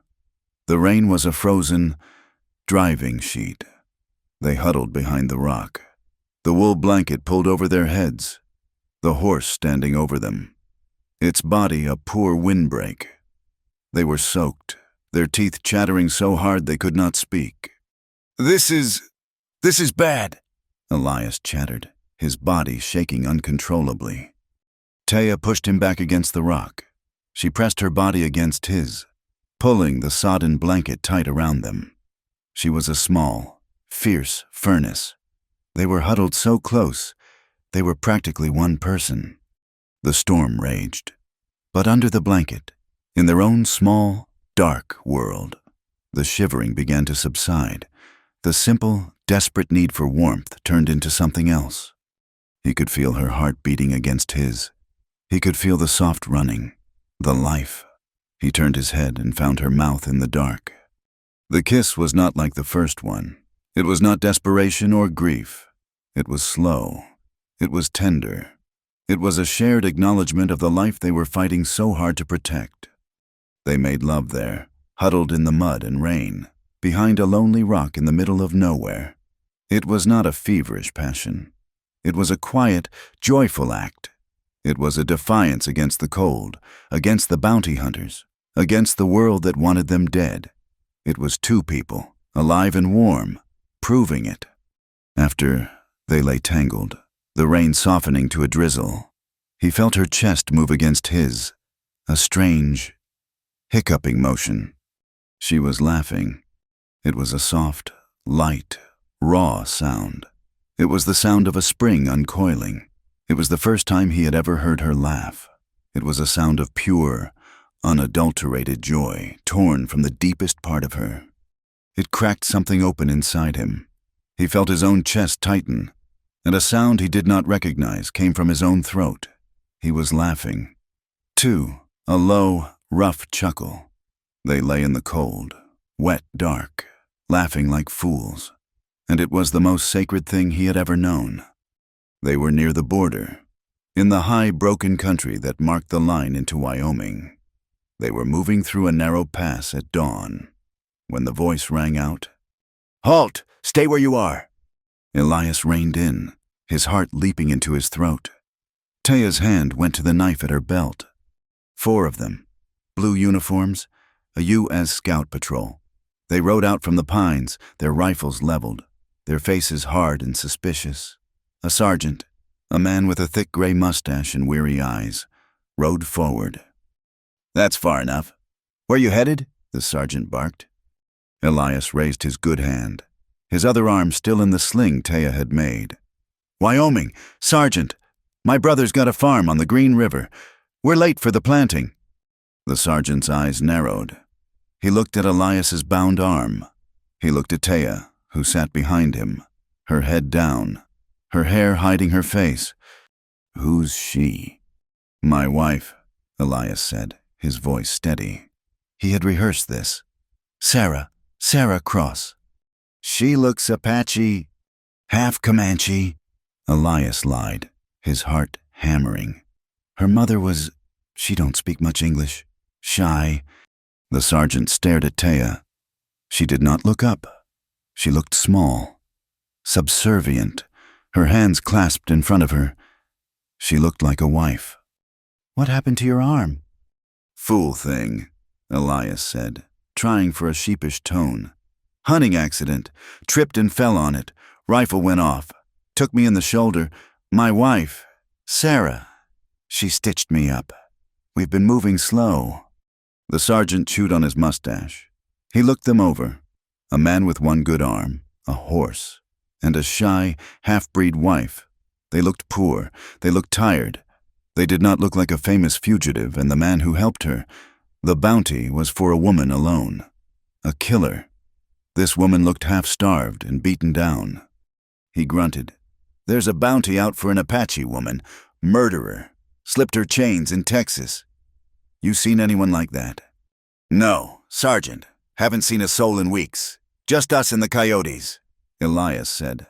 The rain was a frozen, driving sheet. They huddled behind the rock, the wool blanket pulled over their heads, the horse standing over them, its body a poor windbreak. They were soaked, their teeth chattering so hard they could not speak. This is bad," Elias chattered, his body shaking uncontrollably. Taya pushed him back against the rock. She pressed her body against his, pulling the sodden blanket tight around them. She was a small, fierce furnace. They were huddled so close, they were practically one person. The storm raged, but under the blanket, in their own small, dark world, the shivering began to subside. The simple, desperate need for warmth turned into something else. He could feel her heart beating against his. He could feel the soft running, the life. He turned his head and found her mouth in the dark. The kiss was not like the first one. It was not desperation or grief. It was slow. It was tender. It was a shared acknowledgement of the life they were fighting so hard to protect. They made love there, huddled in the mud and rain, behind a lonely rock in the middle of nowhere. It was not a feverish passion. It was a quiet, joyful act. It was a defiance against the cold, against the bounty hunters, against the world that wanted them dead. It was 2 people, alive and warm, proving it. After they lay tangled, the rain softening to a drizzle, he felt her chest move against his, a strange, hiccuping motion. She was laughing. It was a soft, light, raw sound. It was the sound of a spring uncoiling. It was the first time he had ever heard her laugh. It was a sound of pure, unadulterated joy, torn from the deepest part of her. It cracked something open inside him. He felt his own chest tighten, and a sound he did not recognize came from his own throat. He was laughing. Too, a low, rough chuckle. They lay in the cold, wet dark, laughing like fools, and it was the most sacred thing he had ever known. They were near the border, in the high, broken country that marked the line into Wyoming. They were moving through a narrow pass at dawn, when the voice rang out, "Halt! Stay where you are!" Elias reined in, his heart leaping into his throat. Taya's hand went to the knife at her belt. 4 of them, blue uniforms, a U.S. Scout Patrol. They rode out from the pines, their rifles leveled, their faces hard and suspicious. A sergeant, a man with a thick gray mustache and weary eyes, rode forward. "That's far enough. Where you headed?" the sergeant barked. Elias raised his good hand, his other arm still in the sling Taya had made. "Wyoming, Sergeant. My brother's got a farm on the Green River. We're late for the planting." The sergeant's eyes narrowed. He looked at Elias's bound arm. He looked at Taya, who sat behind him, her head down, her hair hiding her face. "Who's she?" "My wife," Elias said, his voice steady. He had rehearsed this. Sarah Cross." "She looks Apache, half Comanche," Elias lied, his heart hammering. "Her mother was, she don't speak much English, shy." The sergeant stared at Taya. She did not look up. She looked small, subservient, her hands clasped in front of her. She looked like a wife. "What happened to your arm?" "Fool thing," Elias said, trying for a sheepish tone. "Hunting accident. Tripped and fell on it. Rifle went off. Took me in the shoulder. My wife, Sarah, she stitched me up. We've been moving slow." The sergeant chewed on his mustache. He looked them over. A man with one good arm, a horse, and a shy, half-breed wife. They looked poor. They looked tired. They did not look like a famous fugitive and the man who helped her. The bounty was for a woman alone. A killer. This woman looked half-starved and beaten down. He grunted. "There's a bounty out for an Apache woman. Murderer. Slipped her chains in Texas. You seen anyone like that?" "No, Sergeant. Haven't seen a soul in weeks. Just us and the coyotes," Elias said.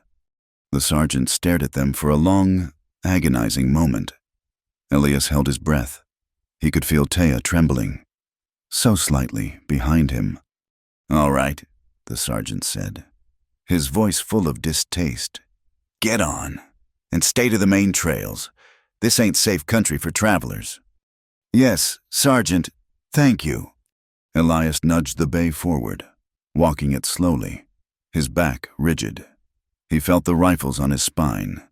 The sergeant stared at them for a long, agonizing moment. Elias held his breath. He could feel Taya trembling, so slightly, behind him. "All right," the sergeant said, his voice full of distaste. "Get on, and stay to the main trails. This ain't safe country for travelers." "Yes, Sergeant, thank you." Elias nudged the bay forward, walking it slowly, his back rigid. He felt the rifles on his spine.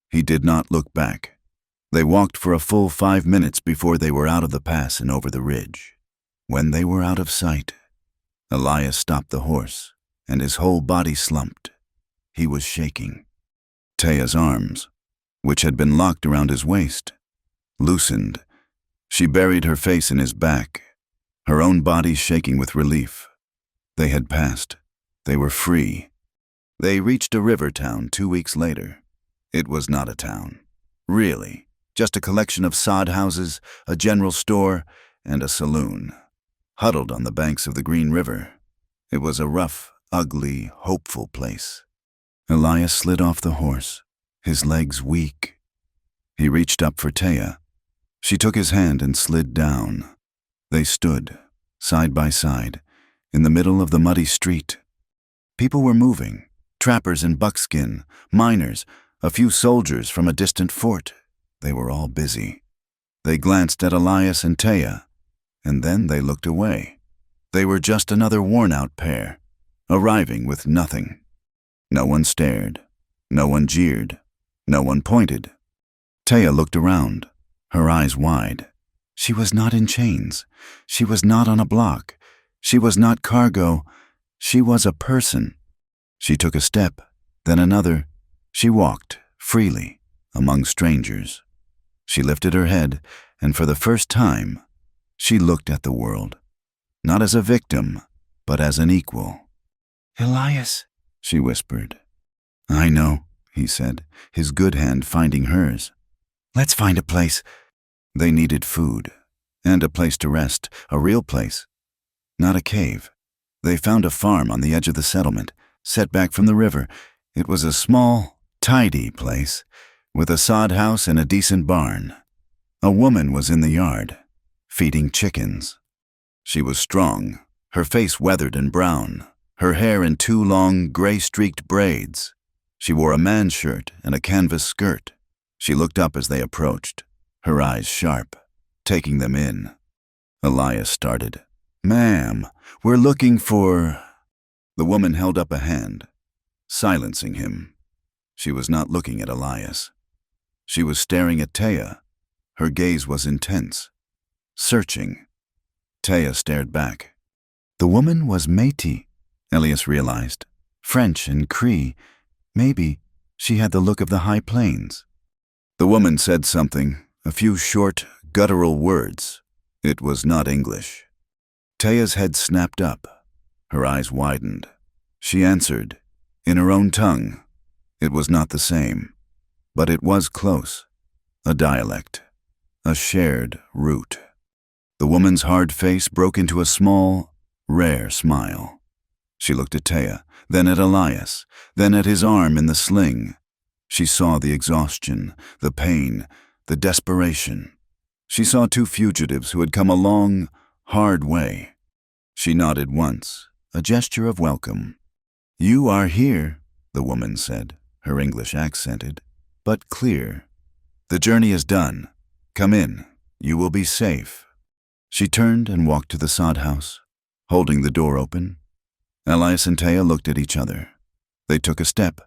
He did not look back. They walked for a full 5 minutes before they were out of the pass and over the ridge. When they were out of sight, Elias stopped the horse, and his whole body slumped. He was shaking. Taya's arms, which had been locked around his waist, loosened. She buried her face in his back, her own body shaking with relief. They had passed. They were free. They reached a river town 2 weeks later. It was not a town, really, just a collection of sod houses, a general store, and a saloon, huddled on the banks of the Green River. It was a rough, ugly, hopeful place. Elias slid off the horse, his legs weak. He reached up for Taya. She took his hand and slid down. They stood, side by side, in the middle of the muddy street. People were moving, trappers in buckskin, miners, a few soldiers from a distant fort. They were all busy. They glanced at Elias and Taya, and then they looked away. They were just another worn-out pair, arriving with nothing. No one stared. No one jeered. No one pointed. Taya looked around, her eyes wide. She was not in chains. She was not on a block. She was not cargo. She was a person. She took a step, then another. She walked, freely, among strangers. She lifted her head, and for the first time, she looked at the world, not as a victim, but as an equal. "Elias," she whispered. "I know," he said, his good hand finding hers. "Let's find a place." They needed food, and a place to rest, a real place, not a cave. They found a farm on the edge of the settlement, set back from the river. It was a small, tidy place, with a sod house and a decent barn. A woman was in the yard, feeding chickens. She was strong, her face weathered and brown, her hair in 2 long, gray-streaked braids. She wore a man's shirt and a canvas skirt. She looked up as they approached, her eyes sharp, taking them in. Elias started. "Ma'am, we're looking for—" The woman held up a hand, silencing him. She was not looking at Elias. She was staring at Taya. Her gaze was intense, searching. Taya stared back. The woman was Métis, Elias realized. French and Cree. Maybe she had the look of the High Plains. The woman said something, a few short, guttural words. It was not English. Taya's head snapped up. Her eyes widened. She answered, in her own tongue. It was not the same, but it was close. A dialect. A shared root. The woman's hard face broke into a small, rare smile. She looked at Taya, then at Elias, then at his arm in the sling. She saw the exhaustion, the pain, the desperation. She saw 2 fugitives who had come a long, hard way. She nodded once, a gesture of welcome. "You are here," the woman said, her English accented, but clear. "The journey is done. Come in. You will be safe." She turned and walked to the sod house. holding the door open. Elias and Taya looked at each other. They took a step,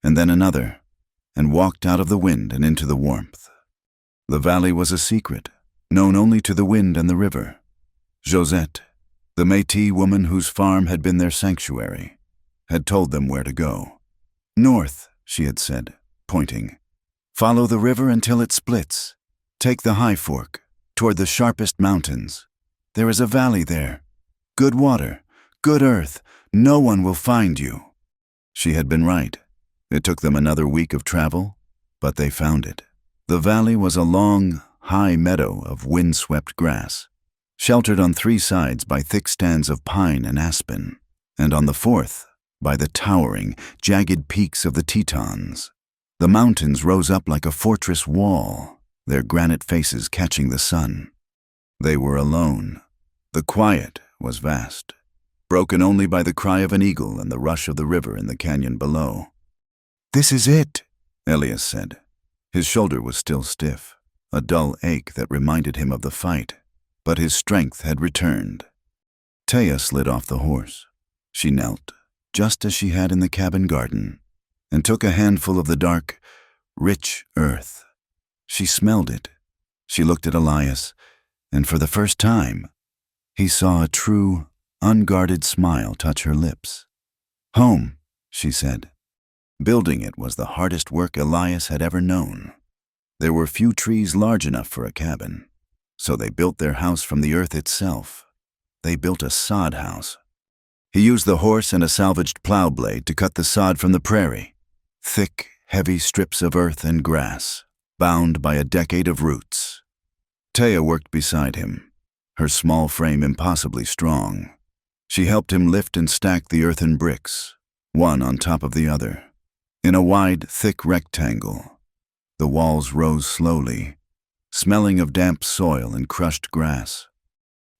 and then another, and walked out of the wind and into the warmth. The valley was a secret, known only to the wind and the river. Josette, the Métis woman whose farm had been their sanctuary, had told them where to go. "North," she had said, pointing. "Follow the river until it splits. Take the high fork, toward the sharpest mountains. There is a valley there. Good water, good earth. No one will find you." She had been right. It took them another week of travel, but they found it. The valley was a long, high meadow of wind-swept grass, sheltered on 3 sides by thick stands of pine and aspen, and on the 4th by the towering, jagged peaks of the Tetons. The mountains rose up like a fortress wall, their granite faces catching the sun. They were alone. The quiet was vast, broken only by the cry of an eagle and the rush of the river in the canyon below. "This is it," Elias said. His shoulder was still stiff, a dull ache that reminded him of the fight, but his strength had returned. Taya slid off the horse. She knelt, just as she had in the cabin garden, and took a handful of the dark, rich earth. She smelled it. She looked at Elias, and for the first time, he saw a true, unguarded smile touch her lips. "Home," she said. Building it was the hardest work Elias had ever known. There were few trees large enough for a cabin, so they built their house from the earth itself. They built a sod house. He used the horse and a salvaged plow blade to cut the sod from the prairie, thick, heavy strips of earth and grass, bound by a decade of roots. Taya worked beside him, her small frame impossibly strong. She helped him lift and stack the earthen bricks, one on top of the other. In a wide, thick rectangle, the walls rose slowly, smelling of damp soil and crushed grass.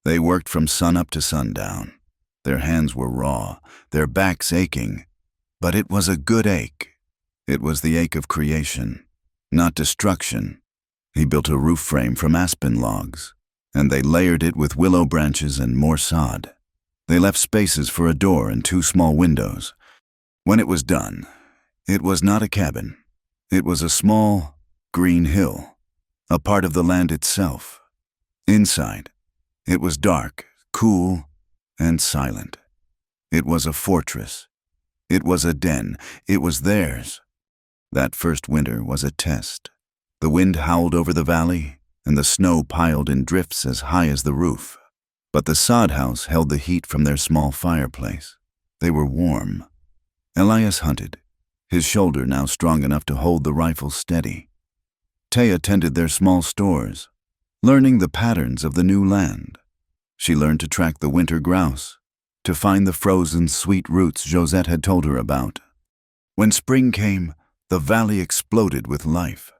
They worked from sunup to sundown. Their hands were raw, their backs aching, but it was a good ache. It was the ache of creation, not destruction. He built a roof frame from aspen logs, and they layered it with willow branches and more sod. They left spaces for a door and 2 small windows. When it was done, it was not a cabin. It was a small, green hill, a part of the land itself. Inside, it was dark, cool, and silent. It was a fortress. It was a den. It was theirs. That first winter was a test. The wind howled over the valley, and the snow piled in drifts as high as the roof. But the sod house held the heat from their small fireplace. They were warm. Elias hunted, his shoulder now strong enough to hold the rifle steady. Taya tended their small stores, learning the patterns of the new land. She learned to track the winter grouse, to find the frozen sweet roots Josette had told her about. When spring came, the valley exploded with life.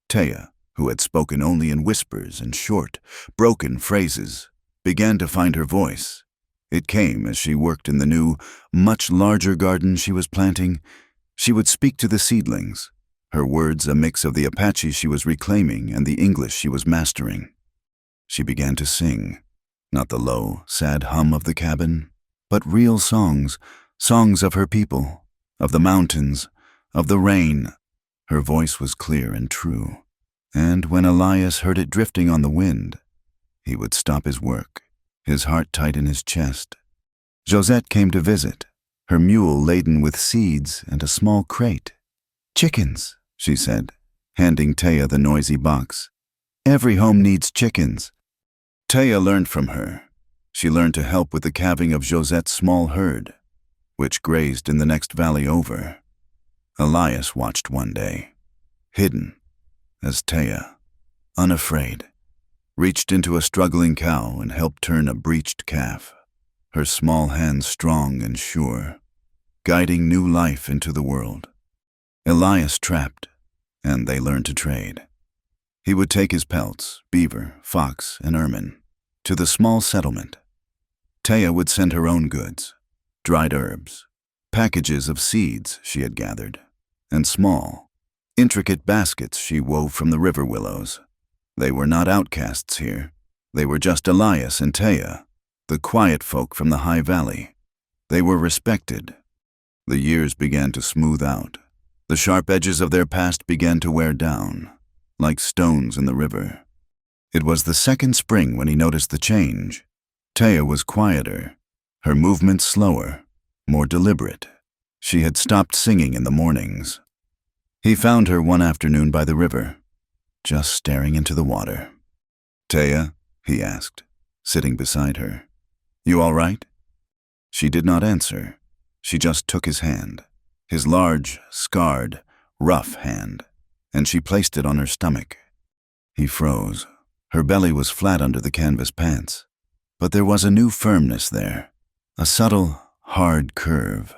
Taya, who had spoken only in whispers and short, broken phrases, began to find her voice. It came as she worked in the new, much larger garden she was planting. She would speak to the seedlings, her words a mix of the Apache she was reclaiming and the English she was mastering. She began to sing, not the low, sad hum of the cabin, but real songs, songs of her people, of the mountains, of the rain. Her voice was clear and true, and when Elias heard it drifting on the wind, he would stop his work, his heart tight in his chest. Josette came to visit, her mule laden with seeds and a small crate. "Chickens," she said, handing Taya the noisy box. "Every home needs chickens." Taya learned from her. She learned to help with the calving of Josette's small herd, which grazed in the next valley over. Elias watched one day, hidden, as Taya, unafraid, reached into a struggling cow and helped turn a breached calf, her small hands strong and sure, guiding new life into the world. Elias trapped, and they learned to trade. He would take his pelts, beaver, fox, and ermine, to the small settlement. Taya would send her own goods, dried herbs, packages of seeds she had gathered, and small, intricate baskets she wove from the river willows. They were not outcasts here. They were just Elias and Taya, the quiet folk from the high valley. They were respected. The years began to smooth out. The sharp edges of their past began to wear down, like stones in the river. It was the second spring when he noticed the change. Taya was quieter, her movements slower, more deliberate. She had stopped singing in the mornings. He found her one afternoon by the river, just staring into the water. "Taya," he asked, sitting beside her, "you all right?" She did not answer. She just took his hand, his large, scarred, rough hand, and she placed it on her stomach. He froze. Her belly was flat under the canvas pants, but there was a new firmness there, a subtle, hard curve.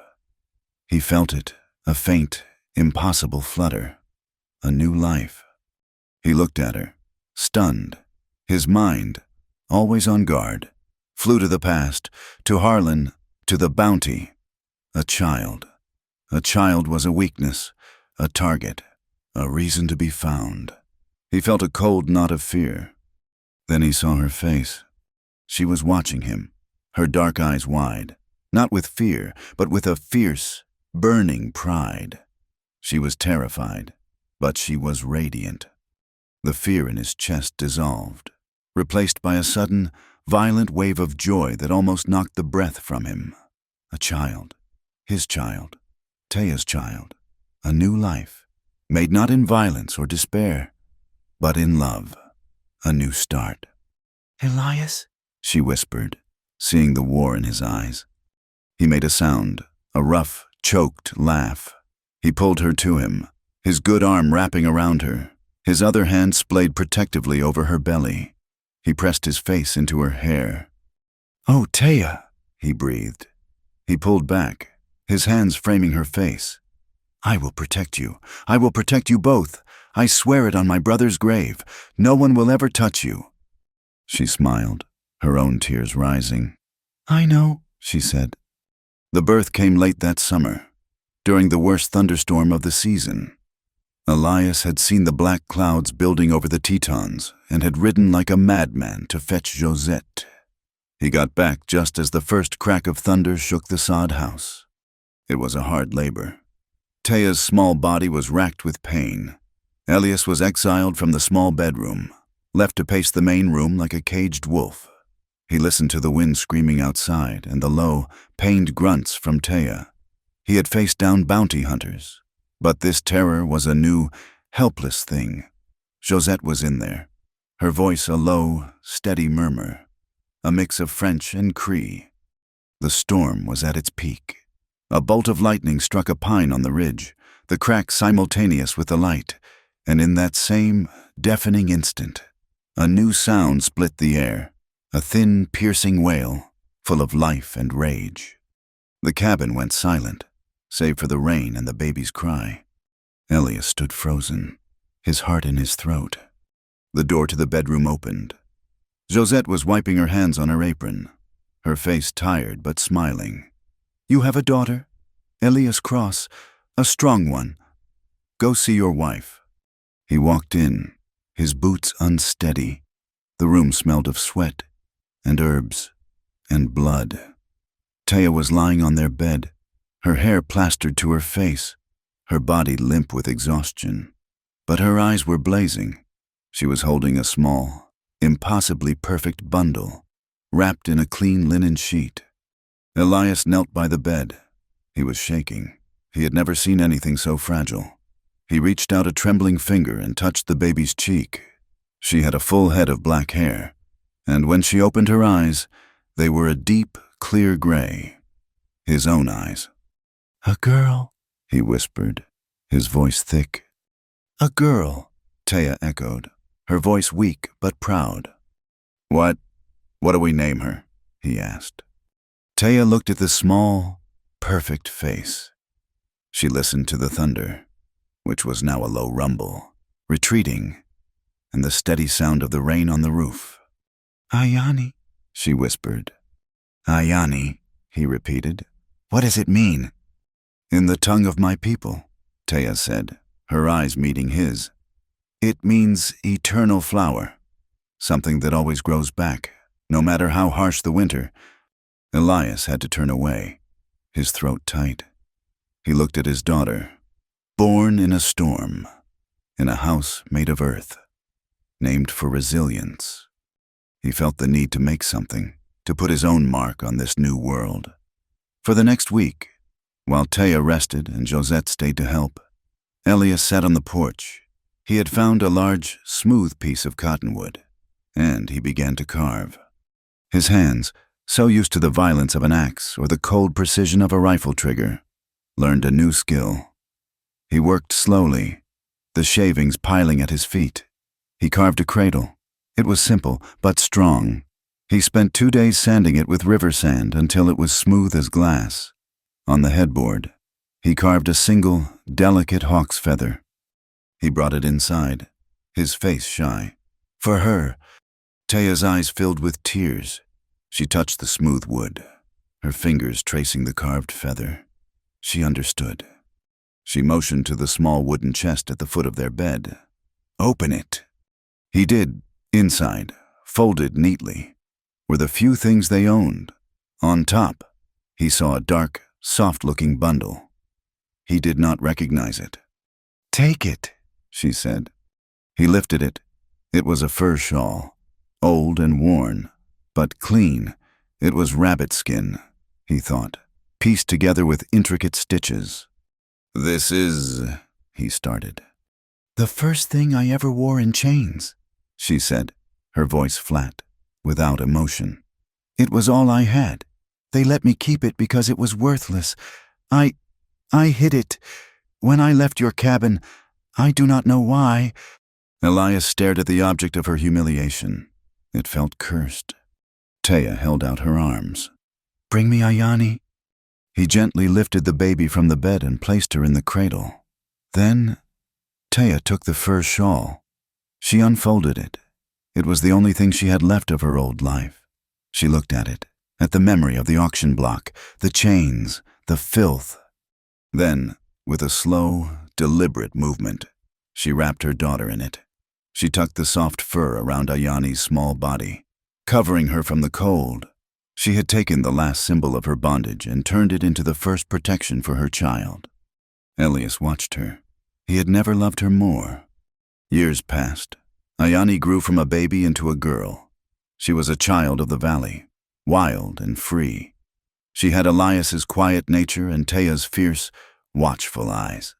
He felt it, a faint, impossible flutter, a new life. He looked at her, stunned. His mind, always on guard, flew to the past, to Harlan, to the bounty. A child. A child was a weakness, a target, a reason to be found. He felt a cold knot of fear. Then he saw her face. She was watching him, her dark eyes wide, not with fear, but with a fierce, burning pride. She was terrified, but she was radiant. The fear in his chest dissolved, replaced by a sudden, violent wave of joy that almost knocked the breath from him. A child, his child, Taya's child, a new life, made not in violence or despair, but in love, a new start. "Elias?" She whispered, seeing the war in his eyes. He made a sound, a rough, choked laugh. He pulled her to him, his good arm wrapping around her, his other hand splayed protectively over her belly. He pressed his face into her hair. "Oh, Taya," he breathed. He pulled back, his hands framing her face. "I will protect you. I will protect you both. I swear it on my brother's grave. No one will ever touch you." She smiled, her own tears rising. "I know," she said. The birth came late that summer, during the worst thunderstorm of the season. Elias had seen the black clouds building over the Tetons and had ridden like a madman to fetch Josette. He got back just as the first crack of thunder shook the sod house. It was a hard labor. Taya's small body was racked with pain. Elias was exiled from the small bedroom, left to pace the main room like a caged wolf. He listened to the wind screaming outside and the low, pained grunts from Taya. He had faced down bounty hunters, but this terror was a new, helpless thing. Josette was in there, her voice a low, steady murmur, a mix of French and Cree. The storm was at its peak. A bolt of lightning struck a pine on the ridge, the crack simultaneous with the light, and in that same, deafening instant, a new sound split the air, a thin, piercing wail, full of life and rage. The cabin went silent, save for the rain and the baby's cry. Elias stood frozen, his heart in his throat. The door to the bedroom opened. Josette was wiping her hands on her apron, her face tired but smiling. "You have a daughter? Elias Cross, a strong one. Go see your wife." He walked in, his boots unsteady. The room smelled of sweat and herbs and blood. Taya was lying on their bed, her hair plastered to her face, her body limp with exhaustion. But her eyes were blazing. She was holding a small, impossibly perfect bundle, wrapped in a clean linen sheet. Elias knelt by the bed. He was shaking. He had never seen anything so fragile. He reached out a trembling finger and touched the baby's cheek. She had a full head of black hair, and when she opened her eyes, they were a deep, clear gray. His own eyes. "A girl," he whispered, his voice thick. "A girl," Taya echoed, her voice weak but proud. What do we name her?" he asked. Taya looked at the small, perfect face. She listened to the thunder, which was now a low rumble, retreating, and the steady sound of the rain on the roof. "Ayani," she whispered. "Ayani," he repeated. "What does it mean?" "In the tongue of my people," Taya said, her eyes meeting his. "It means eternal flower, something that always grows back, No matter how harsh the winter, Elias had to turn away, his throat tight. He looked at his daughter, born in a storm, in a house made of earth, named for resilience. He felt the need to make something, to put his own mark on this new world. For the next week, while Taya rested and Josette stayed to help, Elias sat on the porch. He had found a large, smooth piece of cottonwood, and he began to carve. His hands, so used to the violence of an axe or the cold precision of a rifle trigger, learned a new skill. He worked slowly, the shavings piling at his feet. He carved a cradle. It was simple, but strong. He spent 2 days sanding it with river sand until it was smooth as glass. On the headboard, he carved a single, delicate hawk's feather. He brought it inside, his face shy. For her, Taya's eyes filled with tears. She touched the smooth wood, her fingers tracing the carved feather. She understood. She motioned to the small wooden chest at the foot of their bed. "Open it." He did. Inside, folded neatly, were the few things they owned. On top, he saw a dark, soft-looking bundle. He did not recognize it. "Take it," she said. He lifted it. It was a fur shawl, old and worn, but clean. It was rabbit skin, he thought, pieced together with intricate stitches. "This is," he started. "The first thing I ever wore in chains," she said, her voice flat, without emotion. "It was all I had. They let me keep it because it was worthless. I hid it. When I left your cabin, I do not know why." Elias stared at the object of her humiliation. It felt cursed. Taya held out her arms. "Bring me Ayani." He gently lifted the baby from the bed and placed her in the cradle. Then, Taya took the fur shawl. She unfolded it. It was the only thing she had left of her old life. She looked at it, at the memory of the auction block, the chains, the filth. Then, with a slow, deliberate movement, she wrapped her daughter in it. She tucked the soft fur around Ayani's small body, covering her from the cold. She had taken the last symbol of her bondage and turned it into the first protection for her child. Elias watched her. He had never loved her more. Years passed. Ayani grew from a baby into a girl. She was a child of the valley, wild and free. She had Elias's quiet nature and Taya's fierce, watchful eyes.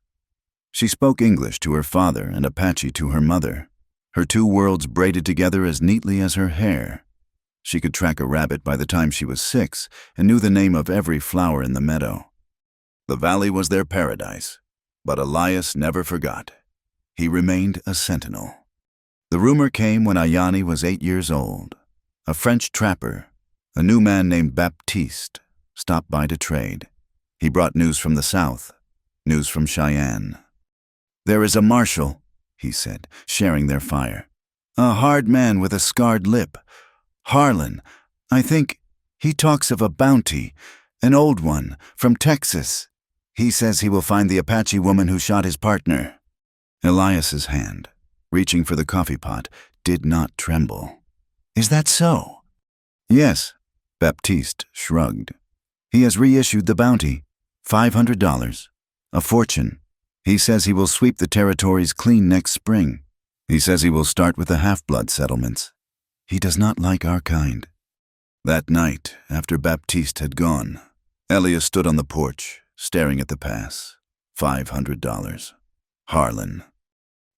She spoke English to her father and Apache to her mother, her two worlds braided together as neatly as her hair. She could track a rabbit by the time she was 6 and knew the name of every flower in the meadow. The valley was their paradise, but Elias never forgot. He remained a sentinel. The rumor came when Ayani was 8 years old. A French trapper, a new man named Baptiste, stopped by to trade. He brought news from the south, news from Cheyenne. "There is a marshal," he said, sharing their fire. "A hard man with a scarred lip. Harlan, I think. He talks of a bounty, an old one, from Texas. He says he will find the Apache woman who shot his partner." Elias's hand, reaching for the coffee pot, did not tremble. "Is that so?" "Yes," Baptiste shrugged. "He has reissued the bounty, $500, a fortune. He says he will sweep the territories clean next spring. He says he will start with the half-blood settlements. He does not like our kind." That night, after Baptiste had gone, Elias stood on the porch, staring at the pass. $500. Harlan.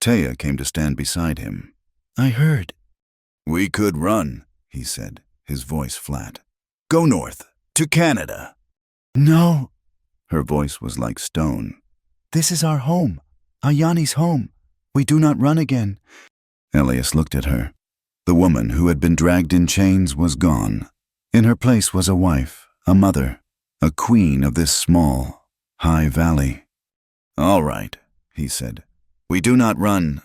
Taya came to stand beside him. "I heard." "We could run," he said, his voice flat. "Go north, to Canada." "No." Her voice was like stone. "This is our home, Ayani's home. We do not run again." Elias looked at her. The woman who had been dragged in chains was gone. In her place was a wife, a mother, a queen of this small, high valley. "All right," he said. "We do not run."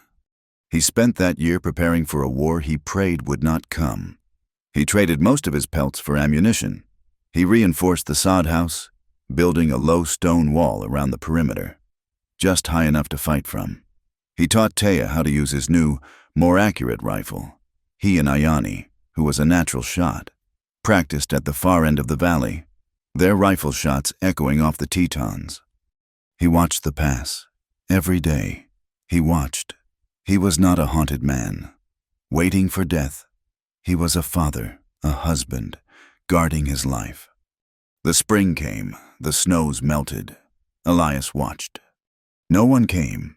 He spent that year preparing for a war he prayed would not come. He traded most of his pelts for ammunition. He reinforced the sod house, building a low stone wall around the perimeter, just high enough to fight from. He taught Taya how to use his new, more accurate rifle. He and Ayani, who was a natural shot, practiced at the far end of the valley, their rifle shots echoing off the Tetons. He watched the pass. Every day, he watched. He was not a haunted man, waiting for death. He was a father, a husband, guarding his life. The spring came, the snows melted. Elias watched. No one came.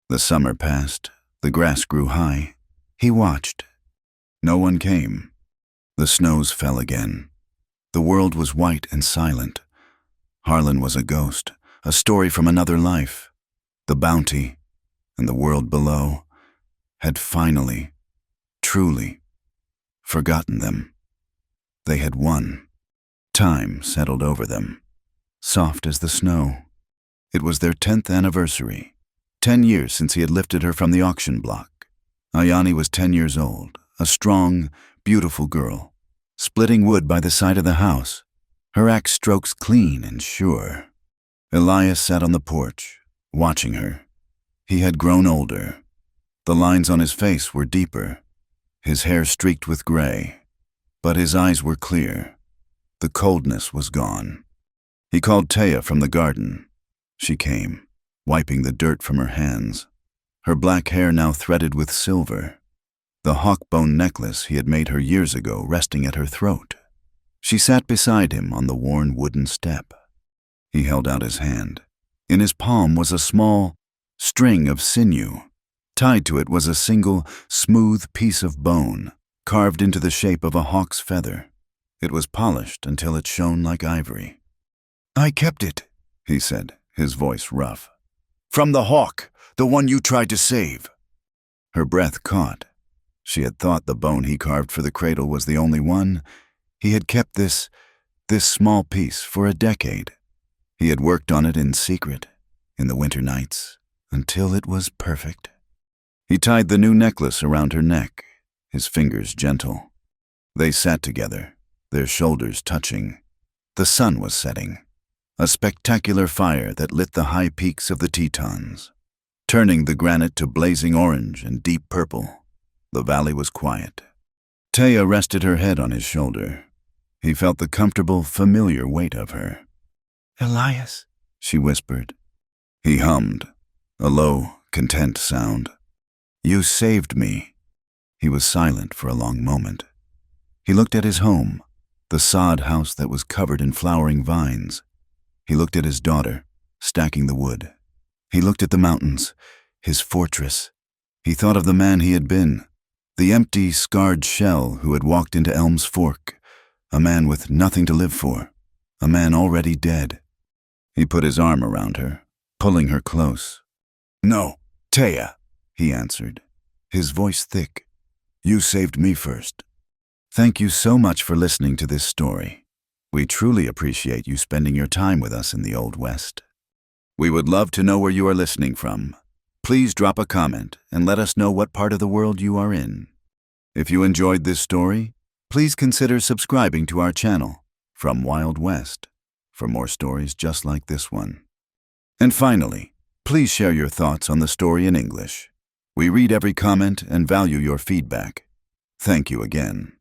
The summer passed, the grass grew high. He watched. No one came. The snows fell again. The world was white and silent. Harlan was a ghost, a story from another life. The bounty and the world below had finally, truly, forgotten them. They had won. Time settled over them, soft as the snow. It was their 10th anniversary, 10 years since he had lifted her from the auction block. Ayani was 10 years old, a strong, beautiful girl, splitting wood by the side of the house, her axe strokes clean and sure. Elias sat on the porch, watching her. He had grown older. The lines on his face were deeper, his hair streaked with gray, but his eyes were clear. The coldness was gone. He called Taya from the garden. She came, wiping the dirt from her hands, her black hair now threaded with silver, the hawk-bone necklace he had made her years ago resting at her throat. She sat beside him on the worn wooden step. He held out his hand. In his palm was a small string of sinew. Tied to it was a single, smooth piece of bone, carved into the shape of a hawk's feather. It was polished until it shone like ivory. "I kept it," he said, his voice rough. "From the hawk, the one you tried to save." Her breath caught. She had thought the bone he carved for the cradle was the only one. He had kept this small piece for a decade. He had worked on it in secret, in the winter nights, until it was perfect. He tied the new necklace around her neck, his fingers gentle. They sat together, their shoulders touching. The sun was setting, a spectacular fire that lit the high peaks of the Tetons, turning the granite to blazing orange and deep purple. The valley was quiet. Taya rested her head on his shoulder. He felt the comfortable, familiar weight of her. "Elias," she whispered. He hummed, a low, content sound. "You saved me." He was silent for a long moment. He looked at his home, the sod house that was covered in flowering vines. He looked at his daughter, stacking the wood. He looked at the mountains, his fortress. He thought of the man he had been, the empty, scarred shell who had walked into Elm's Fork, a man with nothing to live for, a man already dead. He put his arm around her, pulling her close. "No, Taya," he answered, his voice thick. "You saved me first." Thank you so much for listening to this story. We truly appreciate you spending your time with us in the Old West. We would love to know where you are listening from. Please drop a comment and let us know what part of the world you are in. If you enjoyed this story, please consider subscribing to our channel, From Wild West, for more stories just like this one. And finally, please share your thoughts on the story in English. We read every comment and value your feedback. Thank you again.